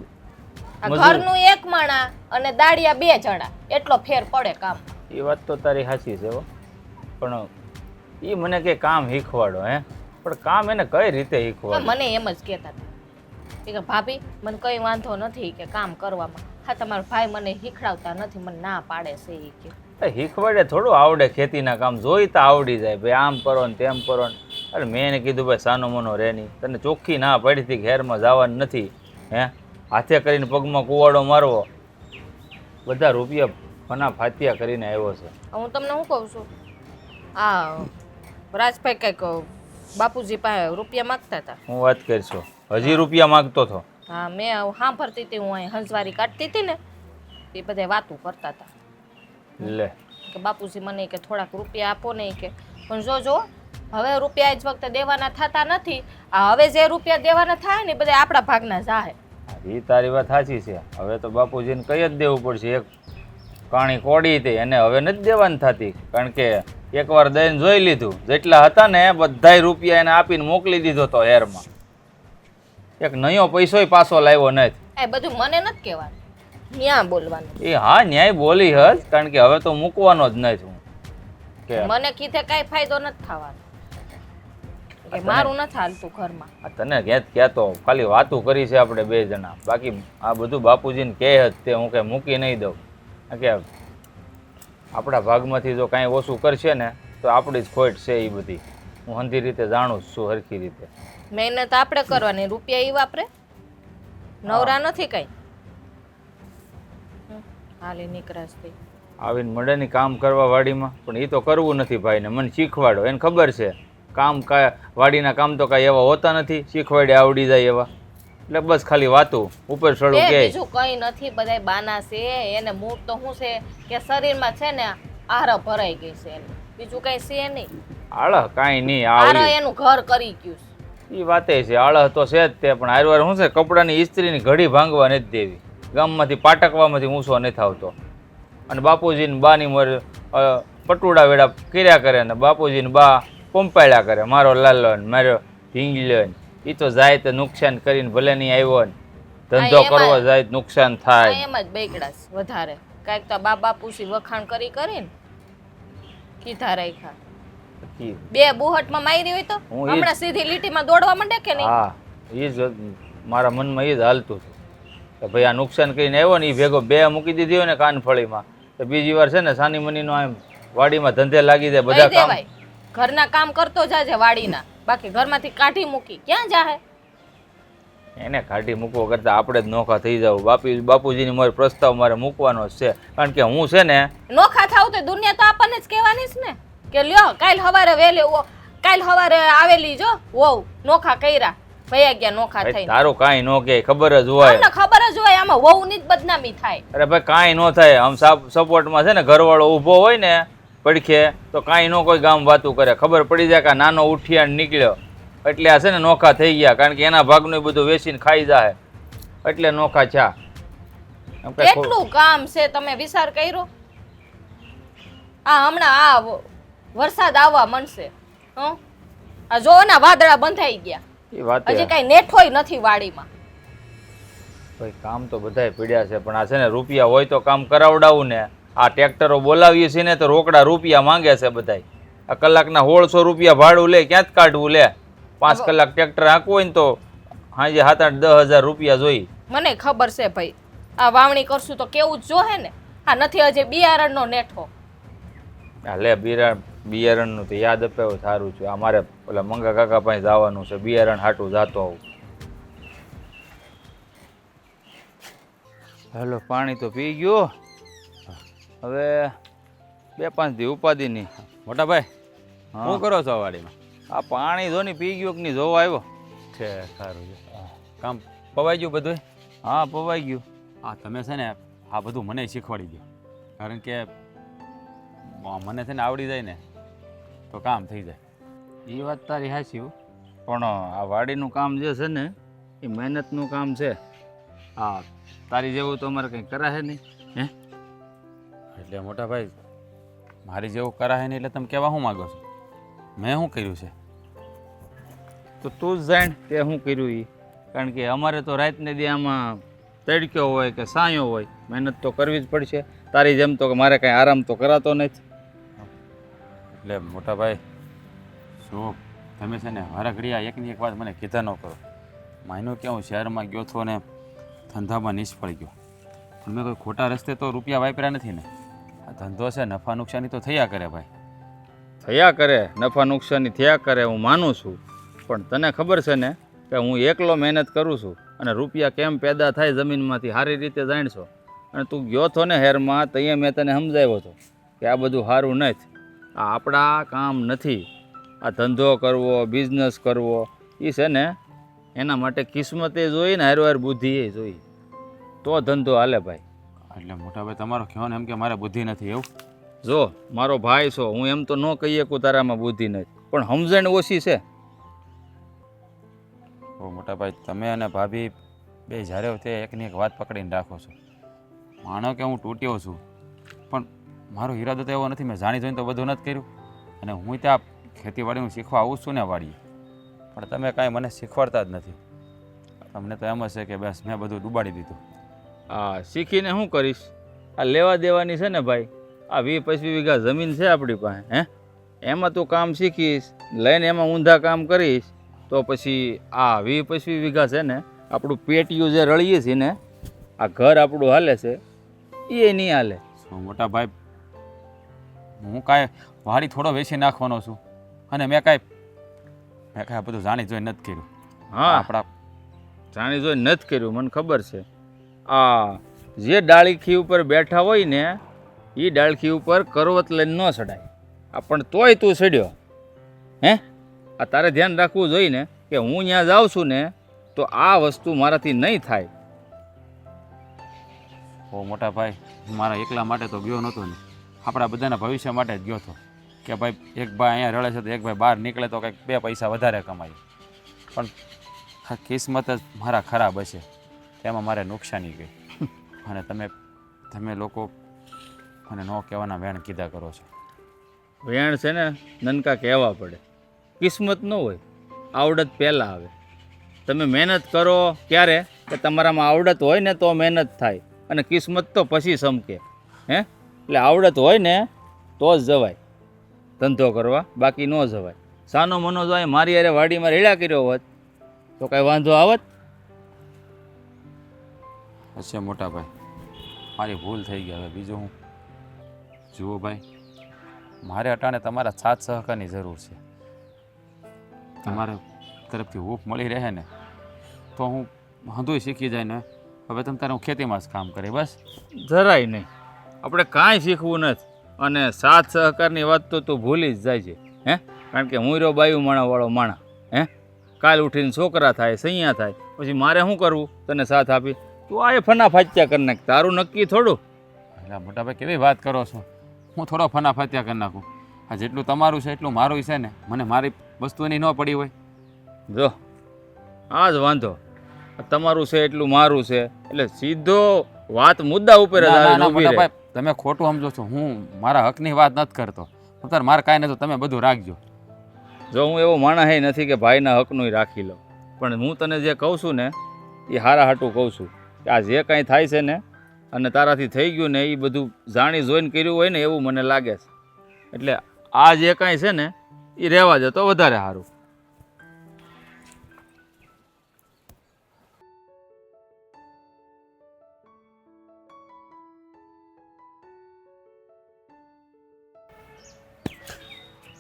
આ ઘરનું 1 માણા અને દાડિયા 2 જણા, એટલો ફેર પડે કામ. એ વાત તો તારી સાચી છે હો. પણ એ મને કે કામ શીખવાડો, પણ કામ એને કઈ રીતે શીખવાડો? મને એમ જ કહેતા હતા કે ભાભી મને કઈ વાંધો નથી કે કામ કરવામાં. હા, તમારો ભાઈ મને શીખડાવતા નથી, મને ના પાડે છે એ કે. શીખવાડે થોડું આવડે, ખેતીના કામ જોઈ તો આવડી જાય ભાઈ, આમ કરો ને તેમ કરો ને. અરે મેં એને કીધું ભાઈ સાનો મનો રે નહીં, તને ચોખ્ખી ના પડી હતી ઘેરમાં જવાનું નથી, હાથે કરીને પગમાં કુવાડો મારવો, બધા રૂપિયા ફના ફાતિયા કરીને આવ્યો છે. હું તમને શું કહું છું, આ રાજભાઈ કંઈક બાપુજી પાસે રૂપિયા માગતા હતા. હું વાત કરીશું, હજી રૂપિયા માગતો હતો. હા, મેં સાંભળતી હતી, હું અહીં હંસવારી કાઢતી હતી ને એ બધા વાતું કરતા હતા લે કે બાપુજી મને કે થોડાક રૂપિયા આપો ને કે પણ જો હવે રૂપિયા જ વખતે દેવાના થતા નથી. આ હવે જે રૂપિયા દેવાના થાય ને એ બધા આપણા ભાગના જાહે. એ તારી વાત સાચી છે. હવે તો બાપુજીને કહી જ દેવું પડશે. એક કાણી કોડી હતી એને હવે નથી દેવાની થતી, કારણ કે એકવાર દઈને જોઈ લીધું, જેટલા હતા ને બધાય રૂપિયા એને આપીને મોકલી દીધો તો હેરમાં. એક નયો પૈસોય પાછો લાવ્યો નથી. એ બધું મને નથી કહેવાનું, ન્યા બોલવાનું. એ હા ન્યાય બોલી હજ, કારણ કે હવે તો મૂકવાનો જ નથી હું. કે મને કીધે કાંઈ ફાયદો નથી થવાનો, કે મારું નથી હાલતું ઘરમાં. આ તને કહેતો ખાલી વાતું કરી છે આપણે બે જણા, બાકી આ બધું બાપુજીને કહે જ તે હું કંઈ મૂકી નહીં દઉં. કે આપણા ભાગમાંથી જો કાંઈ ઓછું કરશે ને તો આપણી જ ખોટ છે એ બધી. હું હંધી રીતે જાણું જ છું, હરખી રીતે. મહેનત આપણે કરવાની, રૂપિયા એ વાપરે, નવરા નથી કઈ. હાલી નીકળાશ થઈ આવીને મળે કામ કરવા વાડીમાં, પણ એ તો કરવું નથી ભાઈને. મને શીખવાડો, એને ખબર છે કામ વાડીના કામ તો કાંઈ એવા હોતા નથી શીખવાડે આવડી જાય એવા. એટલે બસ ખાલી વાતું ઉપર ચડું કે બીજું કઈ નથી, બધાય બાના છે. એને મૂળ તો શું છે કે શરીરમાં છે ને આહાર ભરાઈ ગઈ છે એને, બીજું કઈ છે નહીં. આળહ કાંઈ નહીં, આહાર આવી એનું ઘર કરી ગયું છે. એ વાતે છે. આળહ તો છે જ તે, પણ હારવાર શું છે કપડાની ઇસ્ત્રીની ઘડી ભાંગવા નથી દેવી, ગામમાંથી પાટકવામાંથી ઊંચો નથી આવતો. અને બાપુજીને બાની મોર પટુડા વેડા કર્યા કરે ને બાપુજીને બા પંપાળ્યા કરે, મારો લાલો ને મારો ઢીંગલો ને. એ તો જાય તો નુકસાન કરીને ભલે નહીં આવ્યો ને, ધંધો કરવો જાય તો નુકસાન થાય. એમ જ બેગડાશ વધારે કાંઈક તો બાપુસી વખાણ કરીને કીધા રાખ્યા. બે બુહટમાં મારી હોય તો હમણાં સીધી લીટીમાં દોડવા માંડે કે નહીં? હા, એ જ મારા મનમાં એ જ હાલતું હતું કે ભાઈ આ નુકસાન કરીને આવ્યો ને એ ભેગો બે મૂકી દીધી હોય ને કાનફળીમાં તો બીજી વાર છે ને સાની મનીનો એમ વાડીમાં ધંધે લાગી જાય. બધા કામ ઘરના કામ કરતો જાજે વાડીના, બાકી ઘરમાંથી કાઢી મૂકી ક્યાં જાહે? એને કાઢી મૂકવો કરતા આપણે જ નોખા થઈ જાવ. બાપુજીની મારે પ્રસ્તાવ મારે મૂકવાનો જ છે, કારણ કે હું છે ને નોખા થાવ તો દુનિયા તો આપણને જ કહેવાની છે ને કે લ્યો કાલ હવારે આવેલી જો વહુ નોખા કર્યા, ભૈયા ગયા નોખા થઈને. તારું કાંઈ ન કે ખબર જ હોય, તમને ખબર જ હોય આમાં વહુની જ બદનામી થાય. અરે ભાઈ કાંઈ ન થાય. આમ સપોર્ટમાં છે ને ઘરવાળો ઊભો હોય ને પડખે તો કાંઈ ન કોઈ ગામ વાતું કરે, ખબર પડી જાય કે નાનો ઉઠિયાણ નીકળ્યો એટલે આ છે ને નોખા થઈ ગયા, કારણ કે એના ભાગનું બધું વેચીને ખાઈ જાય એટલે નોખા છા. કેટલું કામ છે તમે વિચાર કર્યો? આ હમણાં આ વરસાદ આવવા માંડશે, આ જો ના વાદળા બંધાઈ ગયા, એ વાત હજી કઈ નેઠોય નથી વાડીમાં. ભાઈ કામ તો બધાય પીડ્યા છે, પણ આ છે ને રૂપિયા હોય તો કામ કરાવડાવું ને. આ ટ્રેક્ટરો બોલાવીએ છીએ ને તો રોકડા રૂપિયા માંગે છે બધાય. આ કલાકના 1600 રૂપિયા ભાડું લે, ક્યાં જ કાઢવું લે? 5 કલાક ટ્રેક્ટર હાંકવું હોય ને તો હાજે 7-8-10 હજાર રૂપિયા જોઈ. મને ખબર છે ભાઈ, આ વાવણી કરશું તો કેવું જ જોહે ને. આ નથી હજી બિયારણનો નેઠો. આ લે બિયારણનું તો યાદ અપાવ્યું, સારું છે. અમારે ઓલા મંગા કાકા પાસે જવાનું છે, બિયારણ હાટું જાતો આવું. હેલો, પાણી તો પી ગયો, હવે 2-5 દી ઉપાધિ નહીં. મોટા ભાઈ હા. શું કરો છો વાડીમાં? આ પાણી ધોની પી ગયો કે નહીં જોવા આવ્યો. છે સારું છે. કામ પવાઈ ગયું બધું? હા, પવાઈ ગયું. હા, તમે છે ને આ બધું મને શીખવાડી દો, કારણ કે મને છે ને આવડી જાય ને તો કામ થઈ જાય. એ વાત તારી હાચી હો, પણ આ વાડીનું કામ જે છે ને એ મહેનતનું કામ છે. હા, તારી જેવું તો અમારે કંઈ કરાશે નહીં. હે એટલે મોટા ભાઈ મારી જેવું કરાય નહીં એટલે તમે કહેવા શું માગો છો? મેં શું કર્યું છે? તો તું જ જાણ તે શું કર્યું એ, કારણ કે અમારે તો રાતને દી આમાં તડક્યો હોય કે સાયો હોય, મહેનત તો કરવી જ પડશે. તારી જેમ તો મારે કાંઈ આરામ તો કરાતો નથી. એટલે મોટા ભાઈ શું તમે છે ને મારા ઘડિયા એકની એક વાત મને કીધા ન કરો. માનો કે હું શહેરમાં ગયો હતો ને ધંધામાં નિષ્ફળ ગયો, પણ મેં કોઈ ખોટા રસ્તે તો રૂપિયા વાપર્યા નથી ને. આ ધંધો છે, નફા નુકસાની તો થયા કરે ભાઈ. થયા કરે, નફા નુકસાની થયા કરે, હું માનું છું. પણ તને ખબર છે ને કે હું એકલો મહેનત કરું છું અને રૂપિયા કેમ પેદા થાય જમીનમાંથી સારી રીતે જાણશો. અને તું ગયો છો ને હેરમાં તો અહીંયા મેં તને સમજાવ્યો હતો કે આ બધું સારું નથી, આ આપણા કામ નથી. આ ધંધો કરવો, બિઝનેસ કરવો એ છે ને એના માટે કિસ્મતે જોઈ ને હારવાર બુદ્ધિ એ જોઈ તો ધંધો હાલે ભાઈ. એટલે મોટાભાઈ તમારો કહેવાનો એમ કે મારે બુદ્ધિ નથી એવું? જો મારો ભાઈ છો, હું એમ તો ન કહી શકું તારામાં બુદ્ધિ નથી, પણ સમજણ ઓછી છે. ઓ મોટાભાઈ, તમે અને ભાભી બે જ્યારે તે એકની એક વાત પકડીને રાખો છો. માનો કે હું તૂટ્યો છું, પણ મારો ઈરાદો તો એવો નથી. મેં જાણી જોઈને તો બધું નથી કર્યું, અને હું ત્યાં ખેતીવાડીનું શીખવા આવું છું ને વાડીએ, પણ તમે કાંઈ મને શીખવાડતા જ નથી. તમને તો એમ જ છે કે બસ મેં બધું ડૂબાડી દીધું. હા, શીખીને શું કરીશ? આ લેવા દેવાની છે ને ભાઈ, આ 20-25 વીઘા જમીન છે આપણી પાસે, હે? એમાં તું કામ શીખીશ, લઈને એમાં ઊંધા કામ કરીશ, તો પછી આ 20-25 વીઘા છે ને આપણું પેટીયું જે રળીએ છીએ ને, આ ઘર આપણું હાલે છે એ નહીં હાલે. શું મોટા ભાઈ, હું કાંઈ વાડી થોડો વેચી નાખવાનો છું, અને મેં કાંઈ આ બધું જાણી જોઈ નથી કર્યું. હા, આપણા જાણી જોઈ નથી કર્યું, મને ખબર છે. આ જે ડાળખી ઉપર બેઠા હોય ને એ ડાળખી ઉપર કરવત લઈને ન ચડાય. આ પણ તોય તું ચડ્યો, હે? આ તારે ધ્યાન રાખવું જોઈએ ને કે હું ત્યાં જાઉં છું ને તો આ વસ્તુ મારાથી નહીં થાય. ઓ મોટા ભાઈ, મારા એકલા માટે તો ગયો નહોતો ને, આપણા બધાના ભવિષ્ય માટે જ ગયો હતો કે ભાઈ એક ભાઈ અહીંયા રડે છે તો એક ભાઈ બહાર નીકળે તો કંઈક 2 પૈસા વધારે કમાય. પણ આ કિસ્મત જ મારા ખરાબ હશે, તેમાં મારે નુકસાની ગઈ. અને તમે લોકો મને ન કહેવાના વેણ કીધા કરો છો. વેણ છે ને નનકા કહેવા પડે, કિસ્મત ન હોય, આવડત પહેલાં આવે. તમે મહેનત કરો ક્યારે કે તમારામાં આવડત હોય ને તો મહેનત થાય, અને કિસ્મત તો પછી સમકે, હે? એટલે આવડત હોય ને તો જ જવાય ધંધો કરવા, બાકી ન જવાય. સાનો મનો જો મારી યારે વાડીમાં રેડા કર્યો હોત તો કાંઈ વાંધો આવત? હશે મોટા ભાઈ, મારી ભૂલ થઈ ગઈ. હવે બીજું હું જુઓ ભાઈ, મારે અટાણે તમારા સાથ સહકારની જરૂર છે. તમારા તરફથી હૂફ મળી રહે ને તો હું વાંધોય શીખી જાય ને. હવે તમે તારે હું ખેતીમાં જ કામ કરે બસ. જરાય નહીં, આપણે કાંઈ શીખવું નથી. અને સાથ સહકારની વાત તો તું ભૂલી જ જાય છે, હે? કારણ કે હું રહ્યો બાયું માણાવાળો માણા, હે? કાલ ઉઠીને છોકરા થાય, સૈયા થાય, પછી મારે શું કરવું તને સાથ આપી? તું આ ફના ફાત્યા કરી નાખ, તારું નક્કી થોડું. એટલે મોટા ભાઈ કેવી વાત કરો છો? હું થોડો ફના ફત્યા કરી નાખું? આ જેટલું તમારું છે એટલું મારું છે ને. મને મારી વસ્તુ એની ન પડી હોય. જો આ જ વાંધો, તમારું છે એટલું મારું છે, એટલે સીધો વાત મુદ્દા ઉપર જ ના, ના, આવીને ના, ઊભી મોટા રહે. ભાઈ, તમે ખોટું સમજો છો. હું મારા હકની વાત નથી કરતો. તારે મારે કાંઈ નથી, તમે બધું રાખજો. જો હું એવો માણસ નથી કે ભાઈના હકનું રાખી લો, પણ હું તને જે કહું છું ને એ હારા હાટું કહું છું કે આ જે કાંઈ થાય છે ને અને તારાથી થઈ ગયું ને એ બધું જાણી જોઈને કર્યું હોય ને એવું મને લાગે છે. એટલે આ જે કાંઈ છે ને એ રહેવા દે તો વધારે સારું.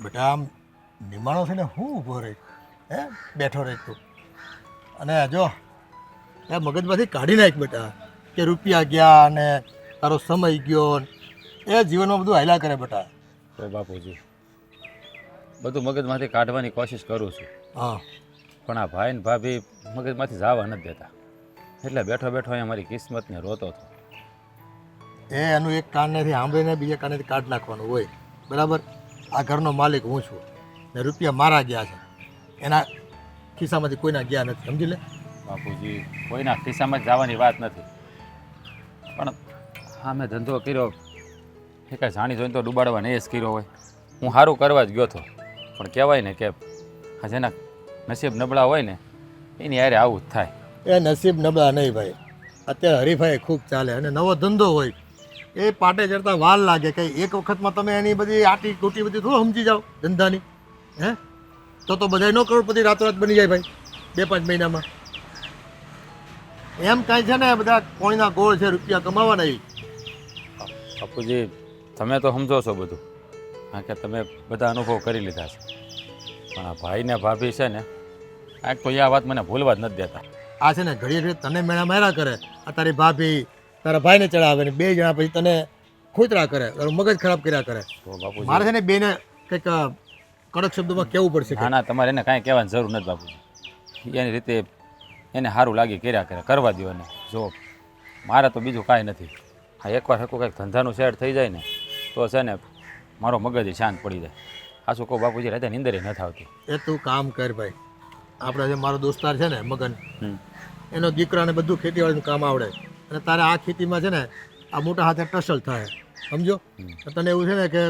બેટા આમ નિમાણો છે ને હું ઊભો રહી, હે? બેઠો રહી તું. અને જો એ મગજમાંથી કાઢી નાખ બેટા કે રૂપિયા ગયા અને તારો સમય ગયો, એ જીવનમાં બધું હાલ્યા કરે બેટા. તો બાપુજી, બધું મગજમાંથી કાઢવાની કોશિશ કરું છું, હા, પણ આ ભાઈ ને ભાભી મગજમાંથી જવા નથી દેતા. એટલે બેઠો બેઠો અહીંયા મારી કિસ્મતને રોતો હતો. એ એનું એક કાનેથી સાંભળીને બીજા કાનેથી કાઢ નાખવાનું હોય, બરાબર? આ ઘરનો માલિક હું છું ને રૂપિયા મારા ગયા છે, એના ખિસ્સામાંથી કોઈના ગયા નથી, સમજી લે. બાપુજી, કોઈના ખિસ્સામાં જ જવાની વાત નથી, પણ હા મેં ધંધો કર્યો એ કાંઈ જાણી જોઈને તો ડૂબાડવા નહીં જ કર્યો હોય. હું સારું કરવા જ ગયો હતો, પણ કહેવાય ને કે આ જેના નસીબ નબળા હોય ને એની યારે આવું જ થાય. એ નસીબ નબળા નહીં ભાઈ, અત્યારે હરીફાઈ ખૂબ ચાલે અને નવો ધંધો હોય એ પાટે ચડતા વાર લાગે. કંઈ એક વખતમાં તમે એની બધી આટી કુટી બધી થોડું સમજી જાઓ ધંધાની, હે? તો બધાય નો કરોડપતિ રાતોરાત બની જાય ભાઈ 2-5 મહિનામાં. એમ કાંઈ છે ને બધા કોઈના ગોળ છે, રૂપિયા કમાવાના. એ બાપુજી, તમે તો સમજો છો બધું, કારણ કે તમે બધા અનુભવ કરી લીધા છે, પણ આ ભાઈ ને ભાભી છે ને કાંઈક તો આ વાત મને ભૂલવા જ નથી દેતા. આ છે ને ઘડીએ ઘડીએ તને મેળા માર્યા કરે, આ તારી ભાભી તારા ભાઈને ચડાવે ને 2 જણા પછી તને ખોતરા કરે, તારું મગજ ખરાબ કર્યા કરે. તો બાપુજી, મારે છે ને બેને કંઈક કડક શબ્દોમાં કહેવું પડશે. ના ના, તમારે એને કાંઈ કહેવાની જરૂર નથી બાપુજી. એની રીતે એને સારું લાગી કર્યા કરે, કરવા દો એને. જો મારે તો બીજું કાંઈ નથી. હા એકવાર હકું કંઈક ધંધાનું સેટ થઈ જાય ને તો છે ને મારો મગજ શાંત પડી જાય. આ શું કહું બાપુજી, રાતે નીંદરે નથી આવતી. એ તું કામ કર ભાઈ. આપણે જે મારો દોસ્તાર છે ને મગન, હમ. એનો દીકરાને બધું ખેતીવાડીનું કામ આવડે, અને તારે આ ખેતીમાં છે ને આ મોટા હાથે ટસલ થાય, સમજો. તો તને એવું છે ને કે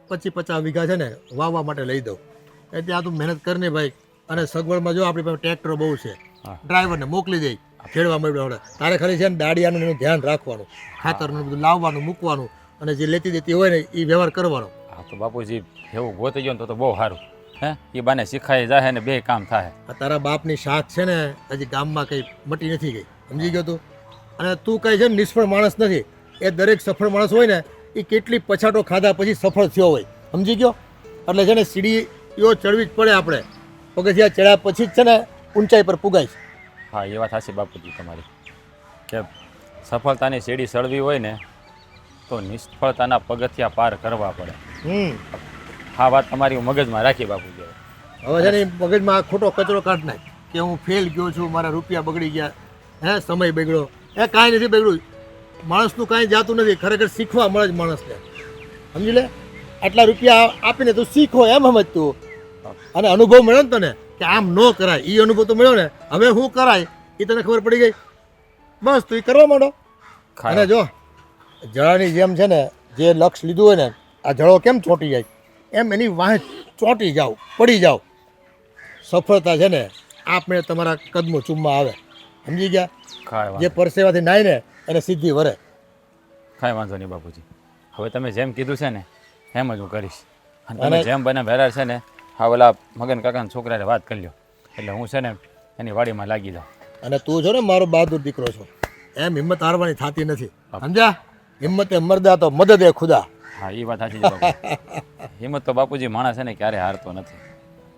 25-50 વીઘા છે ને વાવવા માટે લઈ દઉં, એટલે આ તું મહેનત કર ને ભાઈ. અને સગવડમાં જો આપણી પાસે ટ્રેક્ટર બહુ છે, હા. ડ્રાઈવરને મોકલી દઈ, ખેડવા મળે. તારે ખાલી છે ને દાડિયાનું એનું ધ્યાન રાખવાનું, ખાતરનું બધું લાવવાનું મૂકવાનું, અને જે લેતી દેતી હોય ને એ વ્યવહાર કરવાનો. હા તો બાપુજી એવું ગોતી ગયો ને તો બહુ સારું. હે એ બાને શીખાઈ જાય ને બે કામ થાય. આ તારા બાપની શાખ છે ને હજી ગામમાં કંઈ મટી નથી ગઈ, સમજી ગયો તું. અને તું કંઈ છે ને નિષ્ફળ માણસ નથી. એ દરેક સફળ માણસ હોય ને એ કેટલી પછાટો ખાધા પછી સફળ થયો હોય, સમજી ગયો. એટલે છે ને સીડીઓ ચડવી જ પડે આપણે. પગથિયા ચડ્યા પછી જ છે ને ઊંચાઈ પર પુગાય છે. હા એ વાત સાચી બાપુજી તમારી, કે સફળતાની સીડી ચડવી હોય ને તો નિષ્ફળતાના પગથિયા પાર કરવા પડે. હા વાત તમારી હું મગજમાં રાખી બાપુજી. હવે છે ને મગજમાં આ ખોટો કચરો કાઢ નાખ કે હું ફેલ ગયો છું, મારા રૂપિયા બગડી ગયા, હે સમય બગડ્યો. એ કાંઈ નથી બગડ્યું. માણસનું કાંઈ જાતું નથી. ખરેખર શીખવા મળે જ માણસને, સમજી લે. આટલા રૂપિયા આપીને તું શીખો એમ સમજ તું. અને અનુભવ મળ્યો ને તને કે આમ ન કરાય, એ અનુભવ તો મળ્યો ને. હવે શું કરાય એ તને ખબર પડી ગઈ, બસ તું એ કરવા માંડો. અને જો જળાની જેમ છે ને જે લક્ષ લીધું હોય ને, આ જળો કેમ ચોંટી જાય એમ એની વાહે ચોંટી જાઓ, પડી જાઓ. સફળતા છે ને આપણે તમારા કદમો ચૂમમાં આવે, સમજી ગયા. કાંઈ જે પરસેવાથી નાય ને એને સીધી વરે. કાંઈ વાંધો નહીં બાપુજી, હવે તમે જેમ કીધું છે ને એમ જ હું કરીશ. અને તમે જેમ બને વહેલા છે ને હા ઓલા મગન કાકાના છોકરાને વાત કરી લ્યો, એટલે હું છે ને એની વાડીમાં લાગી જાઉં. અને તું છો ને મારો બહાદુર દીકરો છો, એમ હિંમત હારવાની થતી નથી, સમજ્યા. હિંમતે મરદા તો મદદ એ ખુદા. હા એ વાત સાચી છે બાપુ. હિંમત તો બાપુજી માણસ છે ને ક્યારે હારતો નથી,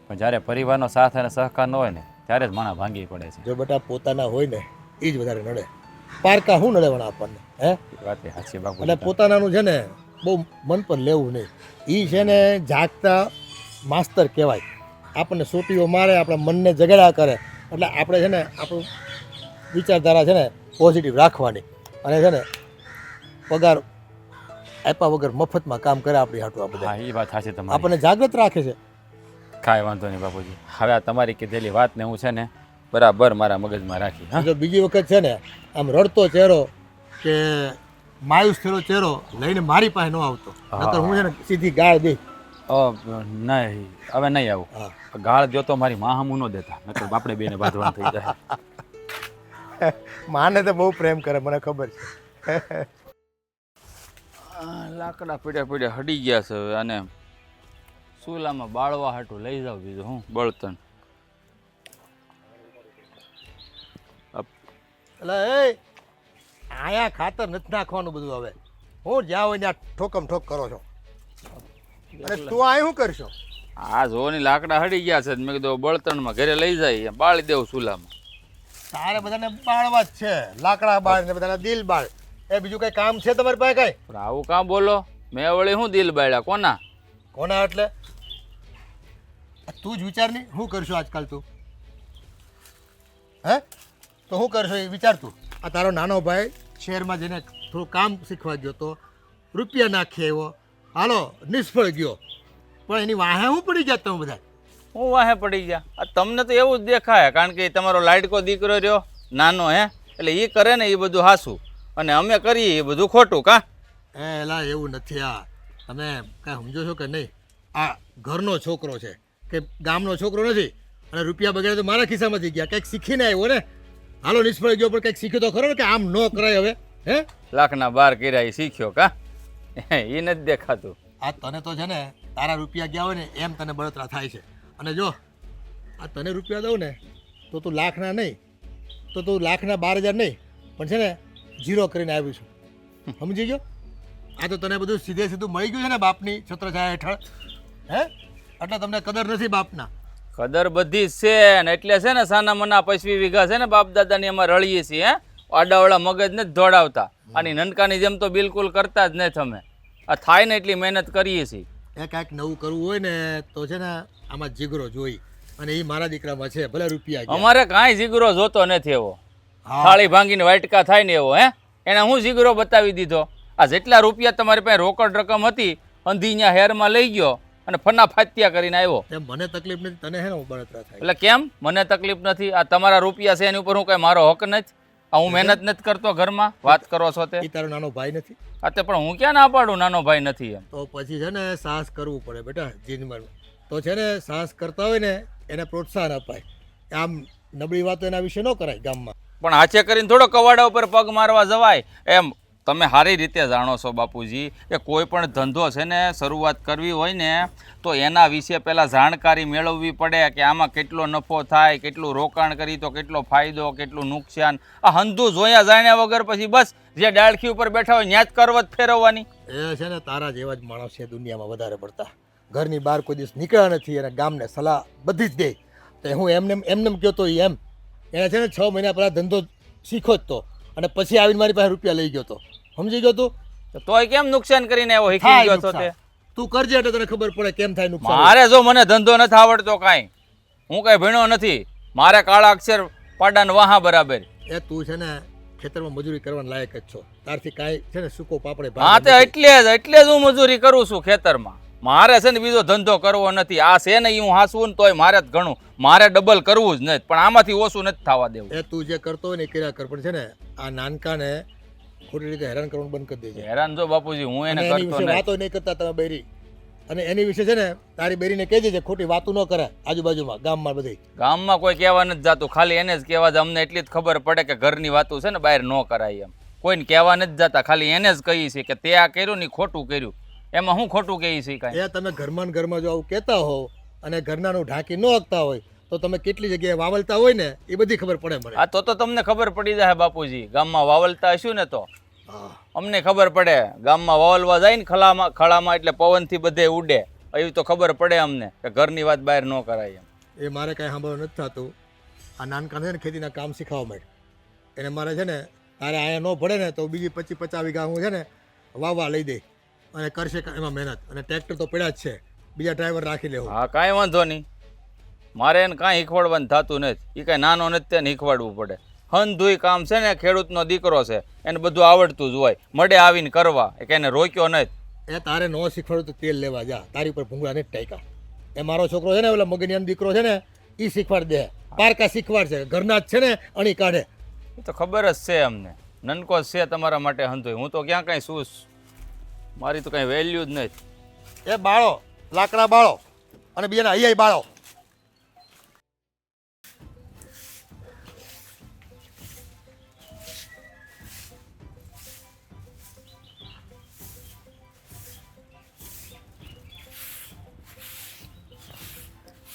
પણ જ્યારે પરિવારનો સાથ અને સહકાર ન હોય ને ત્યારે જ માણસ ભાંગી પડે છે. જો બેટા પોતાના હોય ને એ જ વધારે નડે. પારકા શું નડેવાના આપણને, હે. એ વાત એ સાચી બાપુ. એટલે પોતાનાનું છે ને બહુ મન પર લેવું નહીં. એ છે ને જાગતા માસ્તર કહેવાય. આપણને સોટીઓ મારે, આપણા મનને જગડા કરે. એટલે આપણે છે ને આપણું વિચારધારા છે ને પોઝિટિવ રાખવાની. અને છે ને પગાર આપ્યા વગર મફતમાં કામ કરે આપણી હાટું. આ બધા હા એ વાત સાચી તમારી, આપણને જાગૃત રાખે છે. કાંઈ વાંધો નહીં બાપુજી. હવે આ તમારી કીધેલી વાતને હું છે ને બરાબર મારા મગજમાં રાખી. હા જો બીજી વખત છે ને આમ રડતો ચહેરો કે માયુસ થયેલો ચહેરો લઈને મારી પાસે ન આવતો, નકર હું છે ને સીધી ગાળ દઈ. નહીં હવે નહીં આવું. ગાળ દો તો મારી માં હમું ન દેતા, નકર આપણે બેને બાંધવાનું થઈ જાય. માને તો બહુ પ્રેમ કરે, મને ખબર છે. લાકડા પીડ્યા પીડ્યા હડી ગયા છે હવે, અને ચૂલામાં બાળવા હાટું લઈ જાવ બીજું હું બળતણ. એટલે એ આયા ખાતર નથી નાખવાનું બધું. હવે હું જ્યાં હોય ત્યાં ઠોકમ ઠોક કરો છો. અને તું આ શું કરશો? આ જોની લાકડા હડી ગયા છે, મેં કીધું બળતણમાં ઘરે લઈ જાય બાળી દેવું ચૂલામાં. તારે બધાને બાળવા જ છે, લાકડા બાળ ને બધાના દિલ બાળ. એ બીજું કઈ કામ છે તમારી પાસે કઈ? પણ આવું કાં બોલો? મેં વળી શું દિલ બાળ્યા કોના? કોના એટલે તું જ વિચાર નહીં શું કરશો આજકાલ તું, હે? તો શું કરશો એ વિચાર તું. આ તારો નાનો ભાઈ શહેરમાં જઈને થોડું કામ શીખવા ગયો તો રૂપિયા નાખી આવ્યો, હાલો નિષ્ફળ ગયો, પણ એની વાહે હું પડી ગયા તમે બધા. હું વાહે પડી ગયા? આ તમને તો એવું જ દેખાય, કારણ કે તમારો લાડકો દીકરો રહ્યો નાનો, હે, એટલે એ કરે ને એ બધું હાસું અને અમે કરીએ એ બધું ખોટું. કાં એલા એવું નથી. આ તમે કાંઈ સમજો છો કે નહીં? આ ઘરનો છોકરો છે કે ગામનો છોકરો નથી. અને રૂપિયા બગડે તો મારા ખિસ્સામાંથી ગયા, કંઈક શીખીને આવ્યો ને. હાલો નિષ્ફળ ગયો પણ કંઈક શીખ્યો તો ખરો ને કે આમ ન કરાય હવે, હે? લાખના બાર કર્યા એ શીખ્યો. કાં એ નથી દેખાતું. આ તને તો છે ને તારા રૂપિયા ગયા હોય ને એમ તને બળતરા થાય છે. અને જો આ તને રૂપિયા દઉં ને તો તું લાખના નહીં, તો તું લાખના 12,000 નહીં, પણ છે ને 0 કરીને આવ્યું છું, સમજી ગયો? આ તો તને બધું સીધે સીધું મળી ગયું છે ને બાપની છત્રછાયા હેઠળ, હે? એટલે તમને કદર નથી બાપના. કદર બધી જ છે ને, એટલે છે ને સાના મના 25 વીઘા છે ને બાપ દાદાની અમે રળીએ છીએ. હે, આડાવડા મગજ નથી દોડાવતા. અને નનકાની જેમ તો બિલકુલ કરતા જ નહીં. તમે આ થાય ને એટલી મહેનત કરીએ છીએ. એ કાંઈક નવું કરવું હોય ને તો છે ને આમાં જીગરો જોઈ, અને એ મારા દીકરામાં છે. ભલે રૂપિયા ગયા. અમારે કાંઈ જીગરો જોતો નથી એવો. થાળી ભાંગીને વાટકા થાય ને એવો. હે, એને હું જીગરો બતાવી દીધો. આ જેટલા રૂપિયા તમારી પાસે રોકડ રકમ હતી અંધી ત્યાં હેરમાં લઈ ગયો અને ફના ફાત્યા કરીને આવ્યો. એમ મને તકલીફ નથી, તને હે ને બળતરા થાય. એટલે કેમ મને તકલીફ નથી? આ તમારા રૂપિયા છે એની ઉપર હું કઈ મારો હક નથી? આ હું મહેનત નથી કરતો ઘરમાં? વાત કરો છો તે? એ તારો નાનો ભાઈ નથી? આ તે પણ હું ક્યાં ના પાડું નાનો ભાઈ નથી એમ? તો પછી છે ને સાહસ કરવું પડે બેટા જીવનમાં. તો છે ને સાહસ કરતા હોય ને એને પ્રોત્સાહન અપાય. આમ નબળી વાતો એના વિશે ન કરાય ગામમાં. પણ હાચે કરીને થોડો કવાડા ઉપર પગ મારવા જવાય એમ? તમે સારી રીતે જાણો છો બાપુજી કે કોઈ પણ ધંધો છે ને શરૂઆત કરવી હોય ને તો એના વિશે પહેલાં જાણકારી મેળવવી પડે કે આમાં કેટલો નફો થાય, કેટલું રોકાણ કરી તો કેટલો ફાયદો, કેટલું નુકસાન. આ હંધું જોયા જાણ્યા વગર પછી બસ જે ડાળખી ઉપર બેઠા હોય ત્યાં જ કરવત ફેરવવાની. એ છે ને તારા જેવા જ માણસ છે દુનિયામાં વધારે પડતા. ઘરની બહાર કોઈ દિવસ નીકળ્યા નથી અને ગામને સલાહ બધી જ દે. તો હું એમને કહ્યો તો એમ એને છે ને 6 મહિના પહેલાં ધંધો શીખો જ તો અને પછી આવીને મારી પાસે રૂપિયા લઈ ગયો તો. સમજી ગયો તું? તોય કેમ નુકસાન કરીને એવો શીખી ગયો છો તે? તું કરજે એટલે તને ખબર પડે કેમ થાય નુકસાન. મારે જો મને ધંધો નથી આવડતો કાંઈ, હું કાંઈ ભણ્યો નથી, મારે કાળા અક્ષર પાડાને વાહા બરાબર. એ તું છે ને ખેતરમાં મજૂરી કરવાના લાયક જ છો. તારથી કાંઈ છે ને સૂકો પાપડે હા તે એટલે જ હું મજૂરી કરું છું ખેતરમાં. મારે છે ને બીજો ધંધો કરવો નથી. આ છે ને હું હાસવું ને તોય મારે જ ઘણું, મારે ડબલ કરવું જ નથી, પણ આમાંથી ઓછું નથી થવા દેવું. એ તું જે કરતો હોય ને એ કર્યા કર, પણ છે ને આ નાનકાને ખોટી રીતે હેરાન કરવાનું બંધ કરી દેજે. હેરાન જો બાપુજી હું એને અને એની કરતો વિશે નહીં. વાતો નહીં કરતા તમે બૈરી. અને એની વિશે છે ને તારી બૈરીને કહેજે જે ખોટી વાતો ન કરે આજુબાજુમાં ગામમાં બધી. ગામમાં કોઈ કહેવા નથી જાતું, ખાલી એને જ કહેવા જાય. અમને એટલી જ ખબર પડે કે ઘરની વાતો છે ને બહાર ન કરાય એમ. કોઈને કહેવા નથી જતા, ખાલી એને જ કહીએ છીએ કે તે આ કર્યું ને ખોટું કર્યું. એમાં હું ખોટું કહીએ છીએ કાંઈ? એ તમે ઘરમાં ને ઘરમાં જો આવું કહેતા હોવ અને ઘરનાનું ઢાંકી ન શકતા હોય તો તમે કેટલી જગ્યાએ વાવલતા હોય ને એ બધી ખબર પડે મને. હા તો તમને ખબર પડી જાય બાપુજી. ગામમાં વાવલતા હશું ને તો હા અમને ખબર પડે. ગામમાં વાવલવા જાય ને ખળામાં એટલે પવનથી બધે ઉડે, એવી તો ખબર પડે અમને કે ઘરની વાત બહાર ન કરાય એમ. એ મારે કાંઈ સાંભળવું નથી થતું. આ નાનકાને છે ને ખેતીના કામ શીખવા માંડ. એને મારે છે ને તારે અહીંયા ન પડે ને તો બીજી 25-50 વીઘા હું છે ને વાવવા લઈ દઈ અને કરશે એમાં મહેનત. અને ટ્રેક્ટર તો પડ્યા જ છે, બીજા ડ્રાઈવર રાખી લેવું. હા કાંઈ વાંધો નહીં, મારે એને કાંઈ શીખવાડવાનું થતું નથી. એ કાંઈ નાનો નથી તેને શીખવાડવું પડે. હંધુય કામ છે ને ખેડૂતનો દીકરો છે, એને બધું આવડતું જ હોય, મળે આવીને કરવા. કે એને રોક્યો નથી. એ તારે ન શીખવાડું તો તેલ લેવા જા, તારી ઉપર ભૂંગળા નથી ટાઈકા. એ મારો છોકરો છે ને ઓલા મગનિયાનો દીકરો છે ને એ શીખવાડ દે. પારકા શીખવાડશે, ઘરના જ છે ને અણી કાઢે. એ તો ખબર જ છે અમને, નનકો જ છે તમારા માટે હંધુય. હું તો ક્યાં કાંઈ શું, મારી તો કાંઈ વેલ્યુ જ નથી. એ બાળો, લાકડા બાળો અને બીજાના અહીંયા બાળો.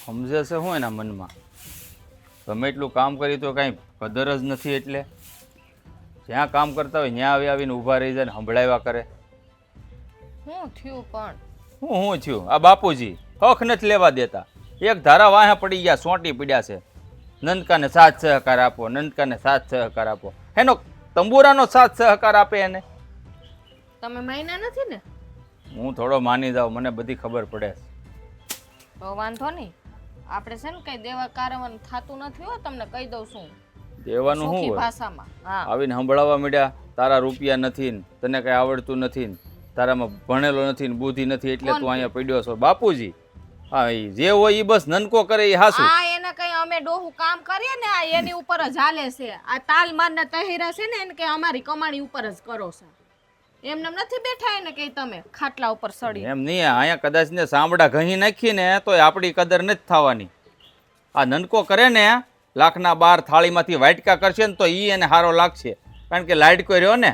સમજે છે હું એના મનમાં? ગમે એટલું કામ કરી તો કાંઈ કદર જ નથી. એટલે જ્યાં કામ કરતા હોય ત્યાં આવીને ઊભા રહી જાય ને સંભળાવ્યા કરે. શું થયું પણ? હું થયું? આ બાપુજી હક નથી લેવા દેતા. એક ધારા વાહે પડી ગયા, સોંટી પડ્યા છે. નંદકાને સાથ સહકાર આપો, નંદકાને સાથ સહકાર આપો. એનો તંબુરાનો સાથ સહકાર આપે એને. તમે માયના નથી ને? હું થોડો માની જાઉં, મને બધી ખબર પડે છે. તો વાંધો નહીં, આપણે છે ને કઈ દેવા કારવાનું થતું નથી હો. તમને કહી દઉં છું દેવાનું શું સુખી હોય? ભાષામાં. હા આવીને સંભળાવવા માંડ્યા તારા રૂપિયા નથી ને તને કઈ આવડતું નથી ને તારામાં ભણેલો નથી ને બુદ્ધિ નથી એટલે તું અહીંયા પડ્યો છો. બાપુજી હા ઈ જે હોય એ બસ નનકો કરે એ હાસું. આ એને કઈ અમે ડોહું કામ કરીએ ને આ એની ઉપર જ હાલે છે. આ તાલ મારના તહેરા છે ને એને કે અમારી કમાણી ઉપર જ કરો છો. એમને નથી બેઠા એને કે તમે ખાટલા ઉપર સડી. એમ નહીં, અહીંયા કદાચ ને સાંભળા ઘહી નાખીને તો આપણી કદર નથી થવાની. આ નનકો કરે ને લાખના 12 થાળીમાંથી વાટકા કરશે ને તો ઈ એને સારો લાગશે, કારણ કે લાડકો રહ્યો ને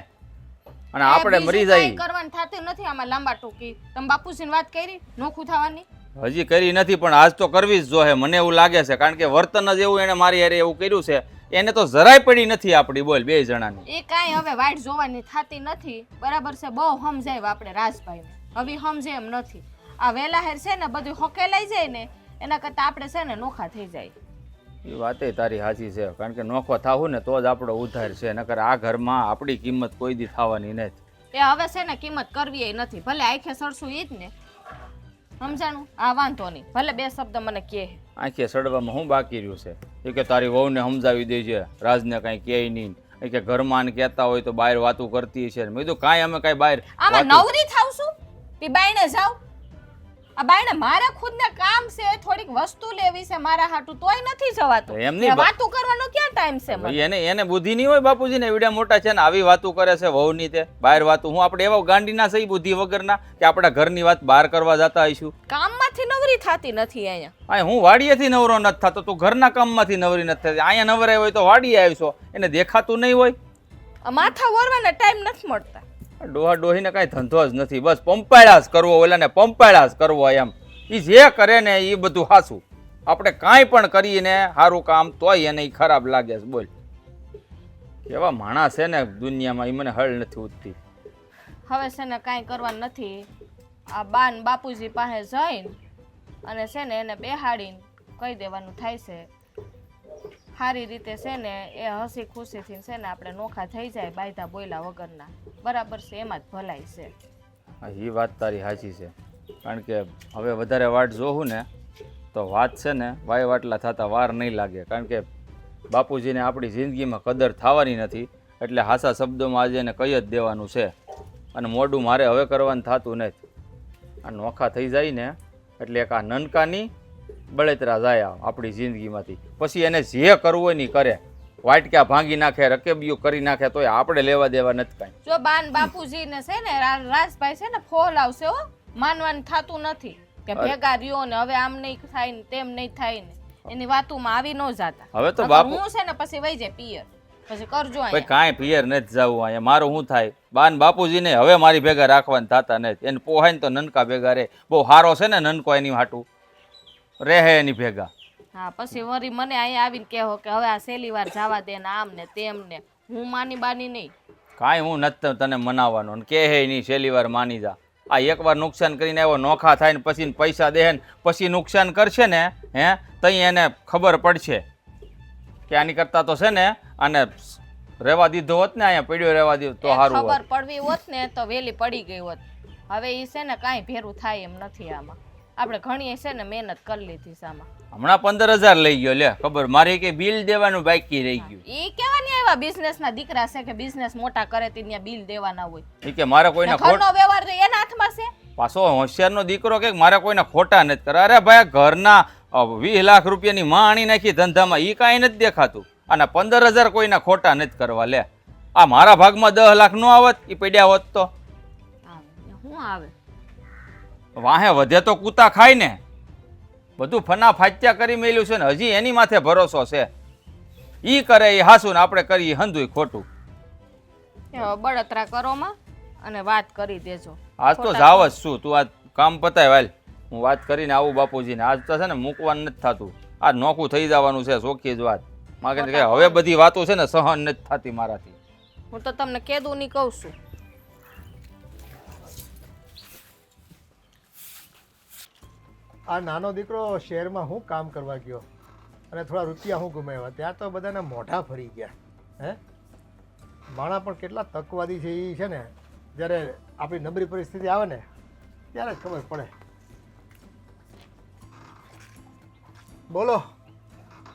અને આપણે મરી જાય. કરવાનું થતું નથી આમાં લાંબા ટૂંકી. તમે બાપુજીની વાત કરી નોખું થવાની? હજી કરી નથી પણ આજ તો કરવી જ જોઈએ મને એવું લાગે છે, કારણ કે વર્તન જ એવું એને મારી હારે એવું કર્યું છે. એને તો જરાય પડી નથી આપણી બોલ બે જણાની. એ કાંઈ હવે વાઈટ જોવાની થતી નથી, બરાબર છે. બહુ સમજાય આપણે રાજભાઈને, હવે સમજે એમ નથી. આ વેલા હેર છે ને બધું હોકેલાઈ જાય ને એના કરતાં આપણે છે ને નોખા થઈ જાય. એ વાતે તારી સાચી છે, કારણ કે નોખો થાવું ને તો જ આપણો ઉદ્ધાર છે, નકર આ ઘરમાં આપણી કિંમત કોઈ દી થવાની નથી. એ હવે છે ને કિંમત કરવી એ નથી, ભલે આંખે સડશું એ જ ને. સમજાણું? આ વાંધો નહીં, ભલે 2 શબ્દ મને કહે. આંખે સડવામાં શું બાકી રહ્યું છે? એ કે તારી વહુને સમજાવી દેજે, રાજને કાંઈ કહે નહીં, એ કે ઘરમાં ને કહેતા હોય તો બહાર વાતું કરતી છે મેં કીધું કાંઈ અમે કાંઈ બહાર આમાં વાતું- નવરી થાવ છું કે બાયણે જાવ આ બાયણે મારે ખુદને કામ છે થોડીક વસ્તુ લેવી છે મારા હાટુ તોય નથી જવાતું એમ નહીં, ને વાતું કરવાનો ક્યાં ટાઈમ છે મને? ભાઈ એને બુદ્ધિ નહીં હોય બાપુજીને એવડા મોટા છે ને આવી વાતું કરે છે વહુની તે બહાર વાતું હું આપણે એવા ગાંડીના સહી બુદ્ધિ વગરના કે આપણા ઘરની વાત બહાર કરવા જતા આવીશું કામમાંથી નવરી થાતી નથી અહીંયા અહીં હું વાડીએથી નવરો નથી થતો તું ઘરના કામમાંથી નવરી નથી થતી અહીંયા નવરાય હોય તો વાડીએ આવીશો એને દેખાતું નહીં હોય આ માથા વરવાના ટાઈમ નથી મળતા ડોહા ડોહીને કાંઈ ધંધો જ નથી બસ પંપાળ્યા જ કરવો ઓલાને પંપાળ્યા જ કરવો એમ એ જે કરે ને એ બધું હાસું આપણે કાંઈ પણ કરીને સારું કામ તોય એને ઈ ખરાબ લાગે છે બોલ કેવા માણસ છે ને દુનિયામાં એ મને હળ નથી ઉઠતી હવે છે ને કાંઈ કરવાનું નથી આ બાન બાપુજી પાસે જઈને અને છે ને એને બેહાડીને કહી દેવાનું થાય છે સારી રીતે છે ને એ હસી ખુશીથી છે ને આપણે નોખા થઈ જાય બાયધા બોયલા વગરના બરાબર છે એમાં જ ભલાઈ છે હા એ વાત તારી સાચી છે કારણ કે હવે વધારે વાટ જોવું ને તો વાત છે ને વાય વાટલા થતા વાર નહીં લાગે કારણ કે બાપુજીને આપણી જિંદગીમાં કદર થવાની નથી એટલે હાસા શબ્દોમાં આજે એને કહી જ દેવાનું છે અને મોઢું મારે હવે કરવાનું થતું નથી આ નોખા થઈ જાય ને એટલે એક આ નનકાની બળેતરા જાય આપણી જિંદગીમાંથી પછી એને જે કરવું હોય ને ઈ કરે વાટક્યા ભાંગી નાખે રકેબિયું કરી નાખે તોય આપણે લેવા દેવા નથી કાંઈ જો બાન બાપુજી ને છે ને રાજભાઈ છે ને ફોલ આવશે હો માનવાનું થતું નથી કે ભેગા રહ્યો ને હવે આમ નહીં થાય ને તેમ નહીં થાય ને એની વાતોમાં આવી ન જાતા હવે તો નકર બાપુ હું છે ને પછી વહી જાય પિયર પછી કરજો ભાઈ અહીંયા કાંઈ પિયર નથી જવું અહીંયા મારું શું થાય બાન બાપુજીને હવે મારી ભેગા રાખવાના થતા નથી એને પોહાય ને તો નનકા ભેગા રહે બહુ સારો છે ને નનકો એની હાટું રહે એની ભેગા હા પછી વરી મને અહીંયા આવીને કહેવો કે હવે આ છેલ્લી વાર જવા દે ને આમ ને તેમ ને હું માની બાની નહીં કાંઈ હું નથી તને મનાવવાનો ને કે હે નહીં છેલ્લી વાર માની જા આ એકવાર નુકસાન કરીને આવ્યો નોખા થાય ને પછી પૈસા દે ને પછી નુકસાન કરશે ને હે તઈ એને ખબર પડશે કે આની કરતાં તો છે ને આને રહેવા દીધો હોત ને અહીંયા પડ્યો રહેવા દીધો તો એ સારું ખબર હોત પડવી હોત ને તો વેલી પડી ગઈ હોત હવે એ છે ને કાંઈ ભેરું થાય એમ નથી આમાં આપણે ઘણી છે ને મહેનત કરી લીધી છે આમાં હમણાં 15,000 લઈ ગયો લે ખબર મારે કે બિલ દેવાનું બાકી રહી ગયું એ કેવા નહીં આવ્યા બિઝનેસ ના દીકરા છે કે બિઝનેસ મોટા કરે તે ત્યાં બિલ દેવાના હોય એ કે મારે કોઈને ખોટ ઘરનો વ્યવહાર તો એના હાથમાં છે પાછો હોશિયારનો દીકરો કે મારે કોઈને ખોટા નથી કરે અરે ભાઈ ઘરના 20 લાખ રૂપિયાની માં આણી નાખી ધંધામાં એ કાંઈ નથી દેખાતું અને 15,000 કોઈના ખોટા નથી કરવા લે આ મારા ભાગમાં 10 લાખ નો આવત એ પડ્યા હોત તો શું આવે વાહે વધે તો કૂતા ખાય ને બધું ફના ફાત્યા કરી મેલ્યું છે ને હજી એની માથે ભરોસો છે ઈ કરે એ હાસું ને આપણે કરીએ હંધુય ખોટું બળતરા કરો માં અને વાત કરી દેજો આજ તો જાવ જ શું તું આ કામ પતાય વાલ હું વાત કરીને આવું બાપુજીને આજ તો છે ને મૂકવાનું નથી થતું આજ નોખું થઈ જવાનું છે ચોખ્ખી જ વાત માગે કે હવે બધી વાતો છે ને સહન નથી થતી મારાથી હું તો તમને કેદું નહીં કહું છું આ નાનો દીકરો શહેરમાં હું કામ કરવા ગયો અને થોડા રૂપિયા હું ગુમાવ્યા ત્યાં તો બધાના મોઢા ફરી ગયા હે માણા પણ કેટલા તકવાદી છે એ છે ને જ્યારે આપણી નબળી પરિસ્થિતિ આવે ને ત્યારે જ ખબર પડે બોલો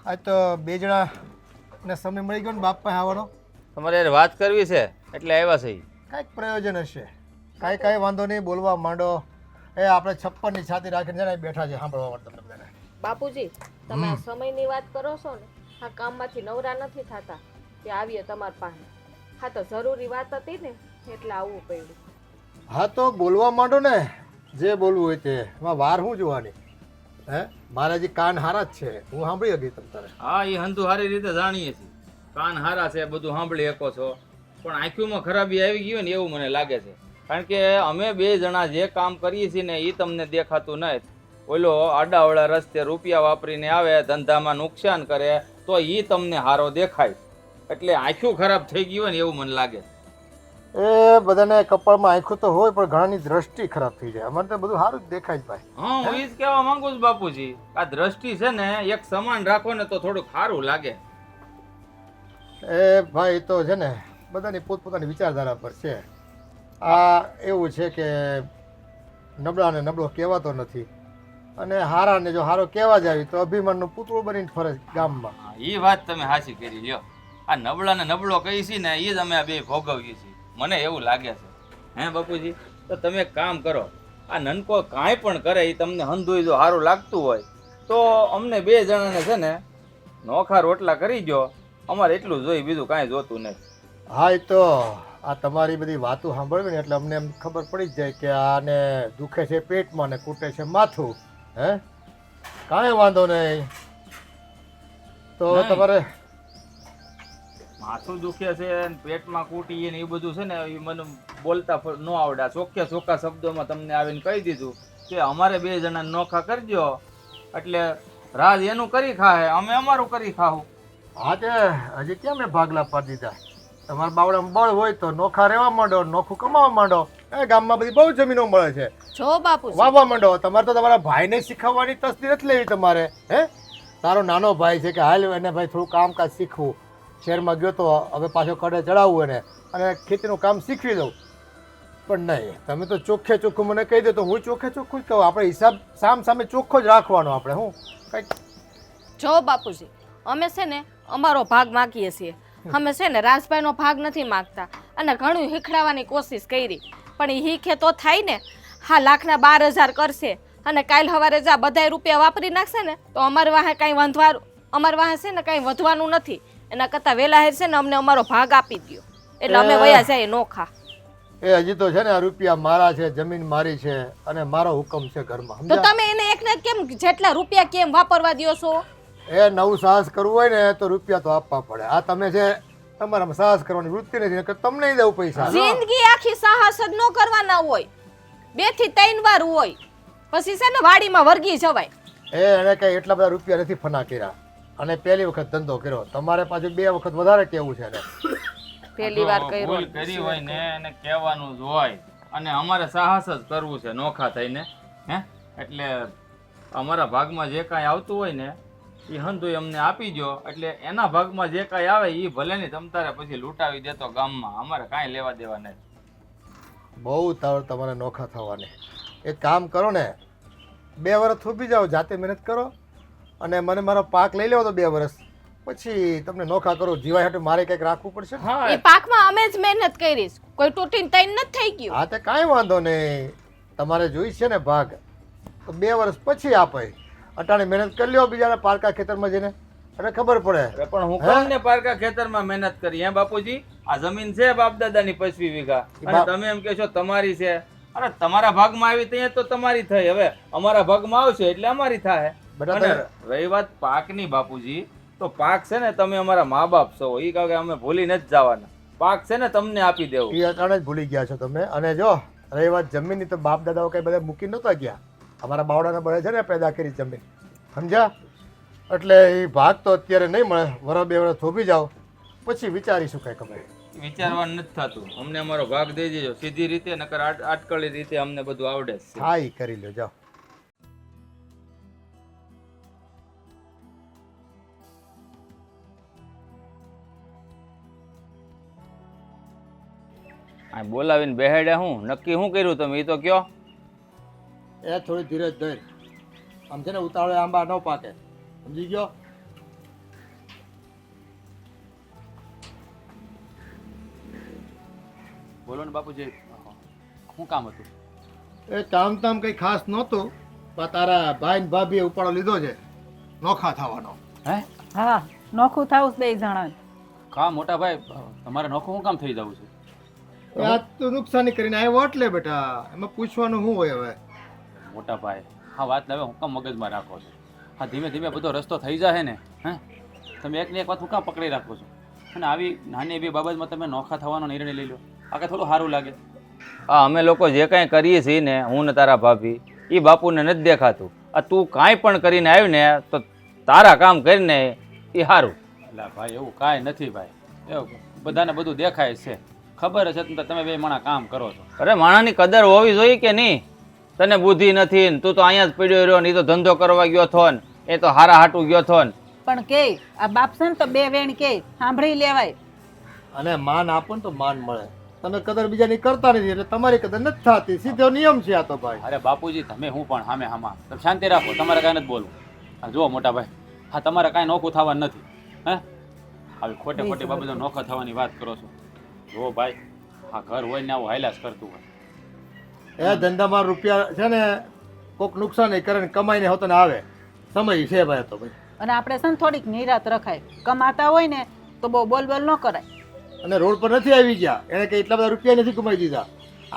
આજ તો બે જણાને સમય મળી ગયો ને બાપ પાસે આવવાનો તમારે યાર વાત કરવી છે એટલે આવ્યા છે ઈ. કાંઈક પ્રયોજન હશે કાંઈ વાંધો નહીં બોલવા માંડો એ આપણે 56ની છાતી રાખીને છે ને બેઠા છે સાંભળવા માટે તમને બધાને બાપુજી તમે આ સમયની વાત કરો છો ને આ કામમાંથી નવરા નથી થતા કે આવીએ તમારા પાસે હા તો જરૂરી વાત હતી ને એટલે આવવું પડ્યું હા તો બોલવા માંડો ને જે બોલવું હોય તે એમાં વાર શું જોવાની હે મારા જે કાન હારા જ છે હું સાંભળી ગઈ તમ તારે હા એ હંધુ સારી રીતે જાણીએ છીએ કાન હારા છે બધું સાંભળી શકો છો પણ આંખોમાં ખરાબી આવી ગઈ હોય ને એવું મને લાગે છે કારણ કે અમે બે જણા જે કામ કરીએ છીએ ને એ તમને દેખાતું નહીં ઓલો આડાવડા રસ્તે રૂપિયા વાપરીને આવે ધંધામાં નુકસાન કરે તો એ તમને હારો દેખાય એટલે આંખો ખરાબ થઈ ગઈ હોય ને એવું મને લાગે એ બધાને કપાળમાં આંખો તો હોય પણ ઘણાની દ્રષ્ટિ ખરાબ થઈ જાય અમારે તો બધું સારું જ દેખાય જ ભાઈ હા હું એ જ કહેવા માંગુ છું બાપુજી આ દ્રષ્ટિ છે ને એક સમાન રાખો ને તો થોડું સારું લાગે એ ભાઈ તો છે ને બધાની પોતપોતાની વિચારધારા પર છે આ એવું છે કે નબળાને નબળો કહેવાતો નથી અને હારાને જો હારો કહેવા જાય તો અભિમાનનું પૂતળું બનીને ફરે ગામમાં હા, એ વાત તમે હાચી કરી લ્યો આ નબળા ને નબળો કહી છીએ ને એ જ અમે આ બે ભોગવીએ છીએ, મને એવું લાગે છે. હે બાપુજી, તો તમે એક કામ કરો, આ નનકો કાંઈ પણ કરે એ તમને હંધુય જો સારું લાગતું હોય તો અમને બે જણાને છે ને નોખા રોટલા કરી દો, અમારે એટલું જોઈ, બીજું કાંઈ જોતું નથી. હા એ તો આ તમારી બધી વાતો સાંભળવી ને એટલે અમને એમ ખબર પડી જ જાય કે આને દુખે છે પેટમાં ને કૂટે છે માથું. હે કાંઈ વાંધો નહીં. તો નહીં. તમારે માથું દુખે છે ને પેટમાં કૂટીએ ને એ બધું છે ને એ મને બોલતા ન આવડે. ચોખ્ખે ચોખ્ખા શબ્દોમાં તમને આવીને કહી દીધું કે અમારે બે જણા નોખા કરજો, એટલે રાજ એનું કરી ખાહે, અમે અમારું કરી ખાવું. હા તે હજી કેમ મેં ભાગલા પાડી દીધા? તમારા બાવડામાં બળ હોય તો નોખા રહેવા માંડો, નોખું કમાવા માંડો. એ ગામમાં બધી બહુ જમીનો મળે છે, જો બાપુજી વાવવા માંડો. તમારે તો તમારા ભાઈને શીખવવાની તસ્દી નથી લેવી તમારે. હે તારો નાનો ભાઈ છે કે હાલ એને ભાઈ થોડું કામકાજ શીખવું, શહેરમાં ગયો તો હવે પાછો કડે ચડાવવું એને અને ખેતીનું કામ શીખવી દઉં. પણ નહીં, તમે તો ચોખ્ખે ચોખ્ખું મને કહી દો તો હું ચોખ્ખે ચોખ્ખું જ કહું. આપણે હિસાબ સામે ચોખ્ખો જ રાખવાનો. આપણે હું કંઈક જો બાપુજી, અમે છે ને અમારો ભાગ માગીએ છીએ. અમે છે ને રાજભાઈનો ભાગ નથી માગતા, અને ઘણું શીખડાવવાની કોશિશ કરી, પણ એ શીખે તો થાય ને. હા, લાખના 12,000 કરશે અને કાલ સવારે જા બધાય રૂપિયા વાપરી નાખશે ને તો અમારે વાહે કાંઈ વાંધવાનું, અમારે વાહે છે ને કાંઈ વધવાનું નથી. એના કરતાં વહેલા હેર છે ને અમને અમારો ભાગ આપી દો, એટલે અમે વયા જાય નોખા. એ હજી તો છે ને આ રૂપિયા મારા છે, જમીન મારી છે અને મારો હુકમ છે ઘરમાં. તો સમજ્યા? તમે એને એકને કેમ જેટલા રૂપિયા કેમ વાપરવા દો છો? એ નવું સાહસ કરવું હોય ને તો રૂપિયા તો આપવા પડે. આ તમે છે તમારામાં સાહસ કરવાની વૃત્તિ નથી, નકર તમને દઉં પૈસા. જિંદગી આખી સાહસ જ ન કરવાના હોય, 2 થી 3 વાર હોય, પછી છે ને વાડીમાં વર્ગી જવાય. એને કઈ એટલા બધા રૂપિયા નથી ફના કર્યા અને પહેલી વખત ધંધો કર્યો. તમારે પાછું 2 વખત વધારે કેવું છે એને. પહેલી વાર જો કર્યો ભૂલ કરી હોય ને એને કહેવાનું જ હોય, અને અમારે સાહસ જ કરવું છે નોખા થઈને. હે એટલે અમારા ભાગમાં જે કાંઈ આવતું હોય ને એ હંધુય અમને આપી દો, એટલે એના ભાગમાં જે કાંઈ આવે એ ભલે નહીં તમ તારે પછી લૂંટાવી દેતો ગામમાં, અમારે કાંઈ લેવા દેવા નહીં. બહુ તાવડ તમારે નોખા થવાની. એક કામ કરો ને, 2 વર્ષ થોભી જાઓ, જાતે મહેનત કરો અને મને મારો પાક લઈ લેવો તો 2 વર્ષ પછી તમને નોખા કરો. જીવાય હાટું મારે કંઈક રાખવું પડશે. હા એ પાકમાં અમે જ મહેનત કરીશ, કોઈ તૂટીને તૈન નથી થઈ ગયું. હા તે કાંઈ વાંધો નહીં. તમારે જોઈ છે ને ભાગ તો 2 વર્ષ પછી આપે. અટાણે મહેનત કરી લ્યો બીજાના પારકા ખેતરમાં જઈને, એટલે ખબર પડે. અરે પણ હું કોણ ને પારકા ખેતરમાં મહેનત કરી? હે બાપુજી, આ જમીન છે બાપ દાદાની 25 વીઘા, અને તમે એમ કહેશો તમારી છે. અરે તમારા ભાગમાં આવી ત્યાં તો તમારી થઈ, હવે અમારા ભાગમાં આવશે એટલે અમારી થાય. અને રહી વાત પાકની બાપુજી, તો પાક છે ને તમે અમારા મા બાપ છો, એ કહે અમે ભૂલી નથી જવાના. પાક છે ને તમને આપી દેવું. એ અટાણે જ ભૂલી ગયા છો તમે. અને જો રહી વાત જમીનની, તો બાપ દાદાઓ કઈ બધા મૂકી નહોતા ગયા. અમારા બાવડાના બળે છે ને પેદા કરી જમીન, સમજ્યા? એટલે એ ભાગ તો અત્યારે નહીં મળે. 1 2 વર્ષ થોભી જાઓ પછી વિચારીશું કંઈક અમે. વિચારવાનું નથી થતું. અમને અમારો ભાગ દઈ દેજો સીધી રીતે, નકર આટકળી રીતે અમને બધું આવડે જ છે. હા એ કરી લો, જાઓ. આ બોલાવીને બેહેડ્યા, હું નક્કી શું કર્યું તમે એ તો કયો? એ થોડી ધીરજ ધર. આમ છે ને ઉતાવળે આંબા ન પાકે, સમજી ગયો? બોલો ને બાપુજી, શું કામ હતું? એ કામ તામ કઈ ખાસ નહોતું, પણ તારા ભાઈ ને ભાભીએ ઉપાડો લીધો છે નોખા થવાનો. હે હા, નોખું થાવું છે 2 જણા. કા મોટા ભાઈ, તમારે નોખું શું કામ થઈ જવું છે? આ તો નુકસાની કરીને આવ્યો એટલે બેટા, એમાં પૂછવાનું શું હોય હવે? મોટા ભાઈ, હા વાત હવે હું કામ મગજમાં રાખો છો? હા ધીમે ધીમે બધો રસ્તો થઈ જાય ને. હે તમે એકને એક વાત હું કામ પકડી રાખો છો? અને આવી નાની એવી બાબતમાં તમે નોખા થવાનો નિર્ણય લઈ લો, આ કાંઈ થોડું સારું લાગે? હા, અમે લોકો જે કાંઈ કરીએ છીએ ને, હું ને તારા ભાભી, એ બાપુને નથી દેખાતું. આ તું કાંઈ પણ કરીને આવ્યું ને તો તારા કામ કરીને એ સારું. એટલે ભાઈ એવું કાંઈ નથી ભાઈ, એવું બધાને બધું દેખાય છે, ખબર છે તમે 2 માણા કામ કરો છો. અરે માણાની કદર હોવી જોઈએ કે નહીં? તને બુદ્ધિ નથી ને તું તો અહીંયા જ પડ્યો રહ્યો ને, એ તો ધંધો કરવા ગયો થો ને, એ તો હારા હાટું ગયો થો ને. પણ કે આ બાપ છે ને તો 2 વેણ કે સાંભળી લેવાય. અને માન આપો ને તો માન મળે. તમે કદર બીજાની કરતા નથી એટલે તમારી કદર નથી થતી. સીધો નિયમ છે આ તો ભાઈ. અરે બાપુજી તમે હું પણ હામે હામાં તમે શાંતિ રાખો, તમારે કાંઈ નથી બોલવું. હા જુઓ મોટા ભાઈ, હા તમારે કાંઈ નોખું થવાનું નથી. હે આવી ખોટે ખોટી બાબતો નોખા થવાની વાત કરો છો. જો ભાઈ આ ઘર હોય ને આવું હાઈલાસ કરતું હોય. એ ધંધામાં રૂપિયા છે ને કોક નુકસાન એ કરે ને કમાઈને હોતો ને આવે સમય છે ભાઈ તો ભાઈ. અને આપણે છે ને થોડીક નિરાત રખાય. કમાતા હોય ને તો બહુ બોલ ન કરાય. અને રોડ પર નથી આવી ગયા એને કઈ એટલા બધા રૂપિયા નથી કમાઈ દીધા.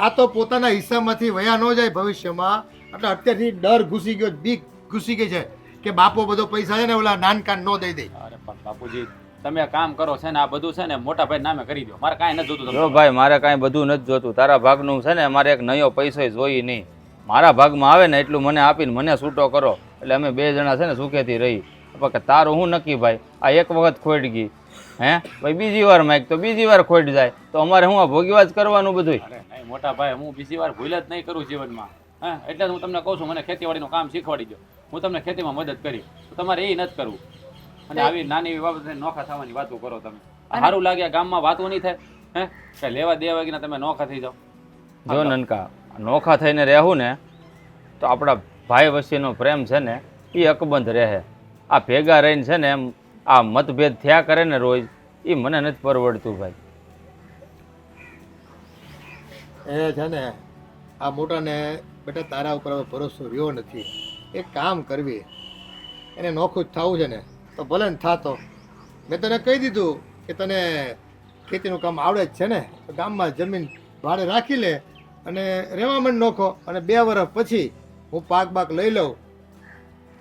આ તો પોતાના હિસ્સામાંથી વયા ન જાય ભવિષ્યમાં એટલે અત્યારથી ડર ઘૂસી ગયો, બીક ઘૂસી ગઈ છે કે બાપો બધો પૈસા છે ને ઓલા નાનકાન ન દઈ દે. અરે પણ બાપુજી તમે કામ કરો છે ને આ બધું છે ને મોટા ભાઈ નામે કરી દો. મારે કાંઈ નથી જોતું. જો ભાઈ મારે કાંઈ બધું નથી જોતું, તારા ભાગનું છે ને મારે એક નયો પૈસો જોઈ નહીં. મારા ભાગમાં આવે ને એટલું મને આપીને મને છૂટો કરો એટલે અમે બે જણા છે ને સુખેથી રહી. કે તારું હું નક્કી ભાઈ, આ એક વખત ખોટ ગઈ હે ભાઈ, બીજી વાર માગ તો બીજી વાર ખોટ જાય તો અમારે હું આ ભોગવા જ કરવાનું બધું. અરે નહીં મોટા ભાઈ, હું બીજી વાર ભૂલ જ નહીં કરું જીવનમાં. હા એટલે જ હું તમને કહું છું મને ખેતીવાડીનું કામ શીખવાડી દો. હું તમને ખેતીમાં મદદ કરી તો તમારે એ નથી કરવું. અને આવી નાની એવી બાબતે નોખા થવાની વાતો કરો તમે. સારું લાગે ગામમાં વાતો નહીં થાય હે કે લેવા દેવા વાગીના તમે નોખા થઈ જાઓ. જો નનકા નોખા થઈને રહેવું ને તો આપણા ભાઈ વચ્ચેનો પ્રેમ છે ને એ અકબંધ રહે. આ ભેગા રહીને છે ને એમ આ મતભેદ થયા કરે ને રોજ એ મને નથી પરવડતું ભાઈ. એ છે ને આ મોટાને બેટા તારા ઉપર હવે ભરોસો રહ્યો નથી. એક કામ કરવી એને નોખું જ થવું છે ને તો ભલે ને થાતો. મેં તને કહી દીધું કે તને ખેતીનું કામ આવડે જ છે ને તો ગામમાં જમીન ભાડે રાખી લે અને રહેવા માંડ નોખો અને 2 વર્ષ પછી હું પાક બાક લઈ લઉં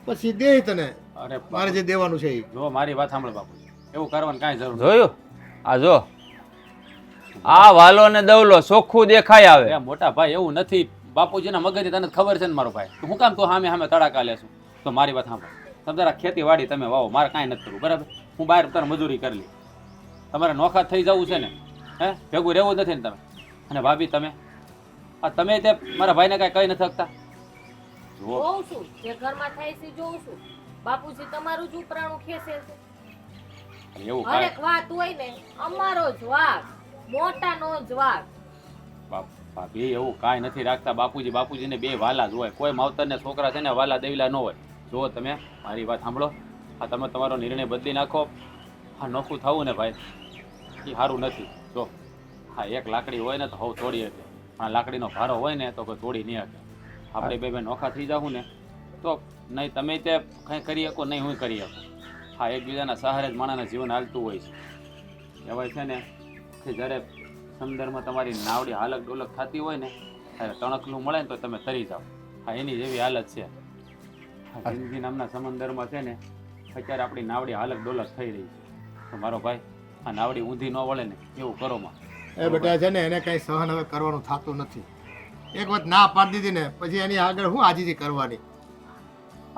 પછી દે તને અરે મારે જે દેવાનું છે એ. જો મારી વાત સાંભળો બાપુજી, એવું કરવાની કાંઈ જરૂર નથી. જોયું આ જો આ વાલો ને દવલો ચોખ્ખું દેખાય આવે. એ મોટા ભાઈ એવું નથી. બાપુજીના મગજની તને ખબર છે ને મારો ભાઈ, હું કામ તો સામે સામે તડાકા લેશું. તો મારી વાત સાંભળો, તમે જરા ખેતીવાડી તમે વાવો, મારે કાંઈ નથી કરવું બરાબર. હું બહાર તાર મજૂરી કરી લી. તમારે નોખા થઈ જવું છે ને હે ભેગું રહેવું નથી ને તમે. અને ભાભી તમે તમે તે મારા ભાઈને કાંઈ કહી નથી શકતા. જુઓ જોઉં છું જે ઘરમાં થાય છે જોઉં છું. બાપુજી તમારું જ ઉપરાણું ખેંચે છે. એવું કાંઈ હરેક વાત હોય ને અમારો જ વાક, મોટાનો જ વાક. ભાભી એવું કાંઈ નથી રાખતા. બાપુજીને 2 વાલા જ હોય. કોઈ માવતરને છોકરા છે ને વાલા દેવીલા ન હોય. જો તમે મારી વાત સાંભળો, આ તમે તમારો નિર્ણય બદલી નાખો. આ નોખું થવું ને ભાઈ એ સારું નથી. જો હા એક લાકડી હોય ને તો હવ તોડી શકે, આ લાકડીનો ભારો હોય ને તો કોઈ તોડી નહીં શકે. આપણે બે નોખા થઈ જાઉં ને તો નહીં તમે તે કંઈ કરી શકો નહીં હું કરી શકું. હા એકબીજાના સહારે જ માણસના જીવન હાલતું હોય છે. કહેવાય છે ને કે જ્યારે સમુદ્રમાં તમારી નાવડી હાલક ડોલક થતી હોય ને ત્યારે તણકલું મળે ને તો તમે તરી જાઓ. હા એની જેવી હાલત છે. આ જિંદગી નામના સમંદરમાં છે ને અત્યારે આપણી નાવડી હાલક ડોલક થઈ રહી છે. તો મારો ભાઈ આ નાવડી ઊંધી ન વળે ને એવું કરો માં. એ બેટા છે ને એને કઈ સહન હવે કરવાનું થતું નથી. એક વખત ના પાડી દીધી ને પછી એની આગળ હું આજીજી કરવાની.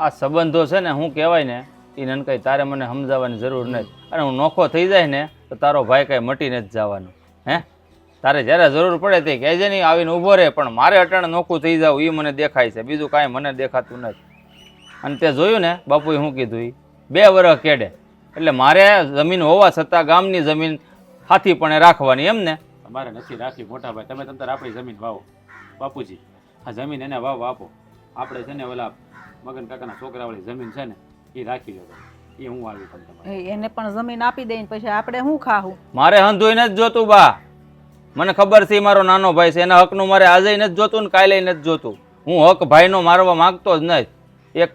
આ સંબંધો છે ને હું કહેવાય ને એ નનકાઈ તારે મને સમજાવવાની જરૂર નથી. અને હું નોખો થઈ જાય ને તો તારો ભાઈ કાંઈ મટી નથી જવાનો. હે તારે જ્યારે જરૂર પડે તે કહેજે નહીં આવીને ઊભો રહે. પણ મારે અટાણે નોખું થઈ જવું એ મને દેખાય છે, બીજું કાંઈ મને દેખાતું નથી. અને તે જોયું ને બાપુએ શું કીધું, એ 2 વર્ષ કેડે એટલે મારે જમીન હોવા છતાં ગામની જમીન હાથીપણે રાખવાની એમ ને. તમારે નથી રાખી મોટા ભાઈ. તમે તમતાર આપણી જમીન વાવો. બાપુજી આ જમીન એને વાવ આપો. આપણે છે ને ઓલા મગન કાકાના છોકરાવાળી જમીન છે ને એ રાખી લો. એ હું આવી પણ તમારે એને પણ જમીન આપી દઈને પછી આપણે શું ખાવું? મારે હંધુય નથી જોતું બા, મને ખબર છે મારો નાનો ભાઈ છે, એના હકનું મારે આજે નથી જોતું ને કાલે નથી જોતું. હું હક ભાઈનો મારવા માંગતો જ નથી. એક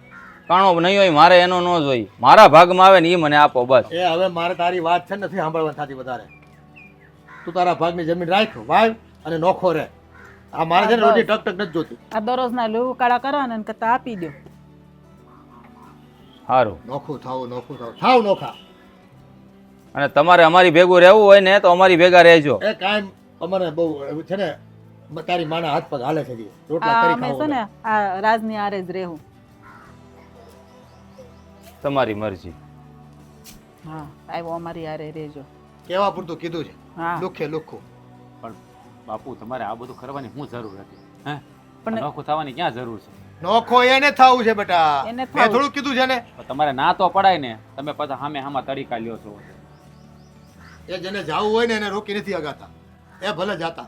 કાણો નહીં હોય મારે એનો ન જોઈ, મારા ભાગમાં આવે ને એ મને આપો બસ. એ હવે મારે તારી વાત છે નથી સાંભળવાની થતી વધારે. તું તારા ભાગની જમીન રાખ, વાવ અને નોખો રહે. આ મારે છે ને રોટી ટક ટક નથી જોતી. આ દરરોજના લેવું કાળા કરવાના ને કરતા આપી દો. સારું, નોખું થાવ થાવ નોખા. અને તમારે અમારી ભેગું રહેવું હોય ને તો અમારી ભેગા રહેજો. એ કાંઈ અમારે બહુ એવું છે ને તારી માના હાથ પગ હાલે છે હજી. રોટલા આ કરી અમે છે ખાવ. ને આ રાજની આરે જ રહેવું. તમારી મરજી. હા આવ્યો અમારી આરે રહેજો. કેવા પૂરતું કીધું છે. હા લુખે લુખું. પણ બાપુ તમારે આ બધું કરવાની શું જરૂર હતી? હે પણ નોખું થવાની ક્યાં જરૂર છે? નોખો એને થવું છે બેટા. એને મેં થવું. થોડું કીધું છે ને. તો તમારે ના તો પડાય ને, તમે પાછા સામે સામા તડીકા લ્યો છો. એ જેને જાવું હોય ને એને રોકી નથી અગાતા. એ ભલે જાતા.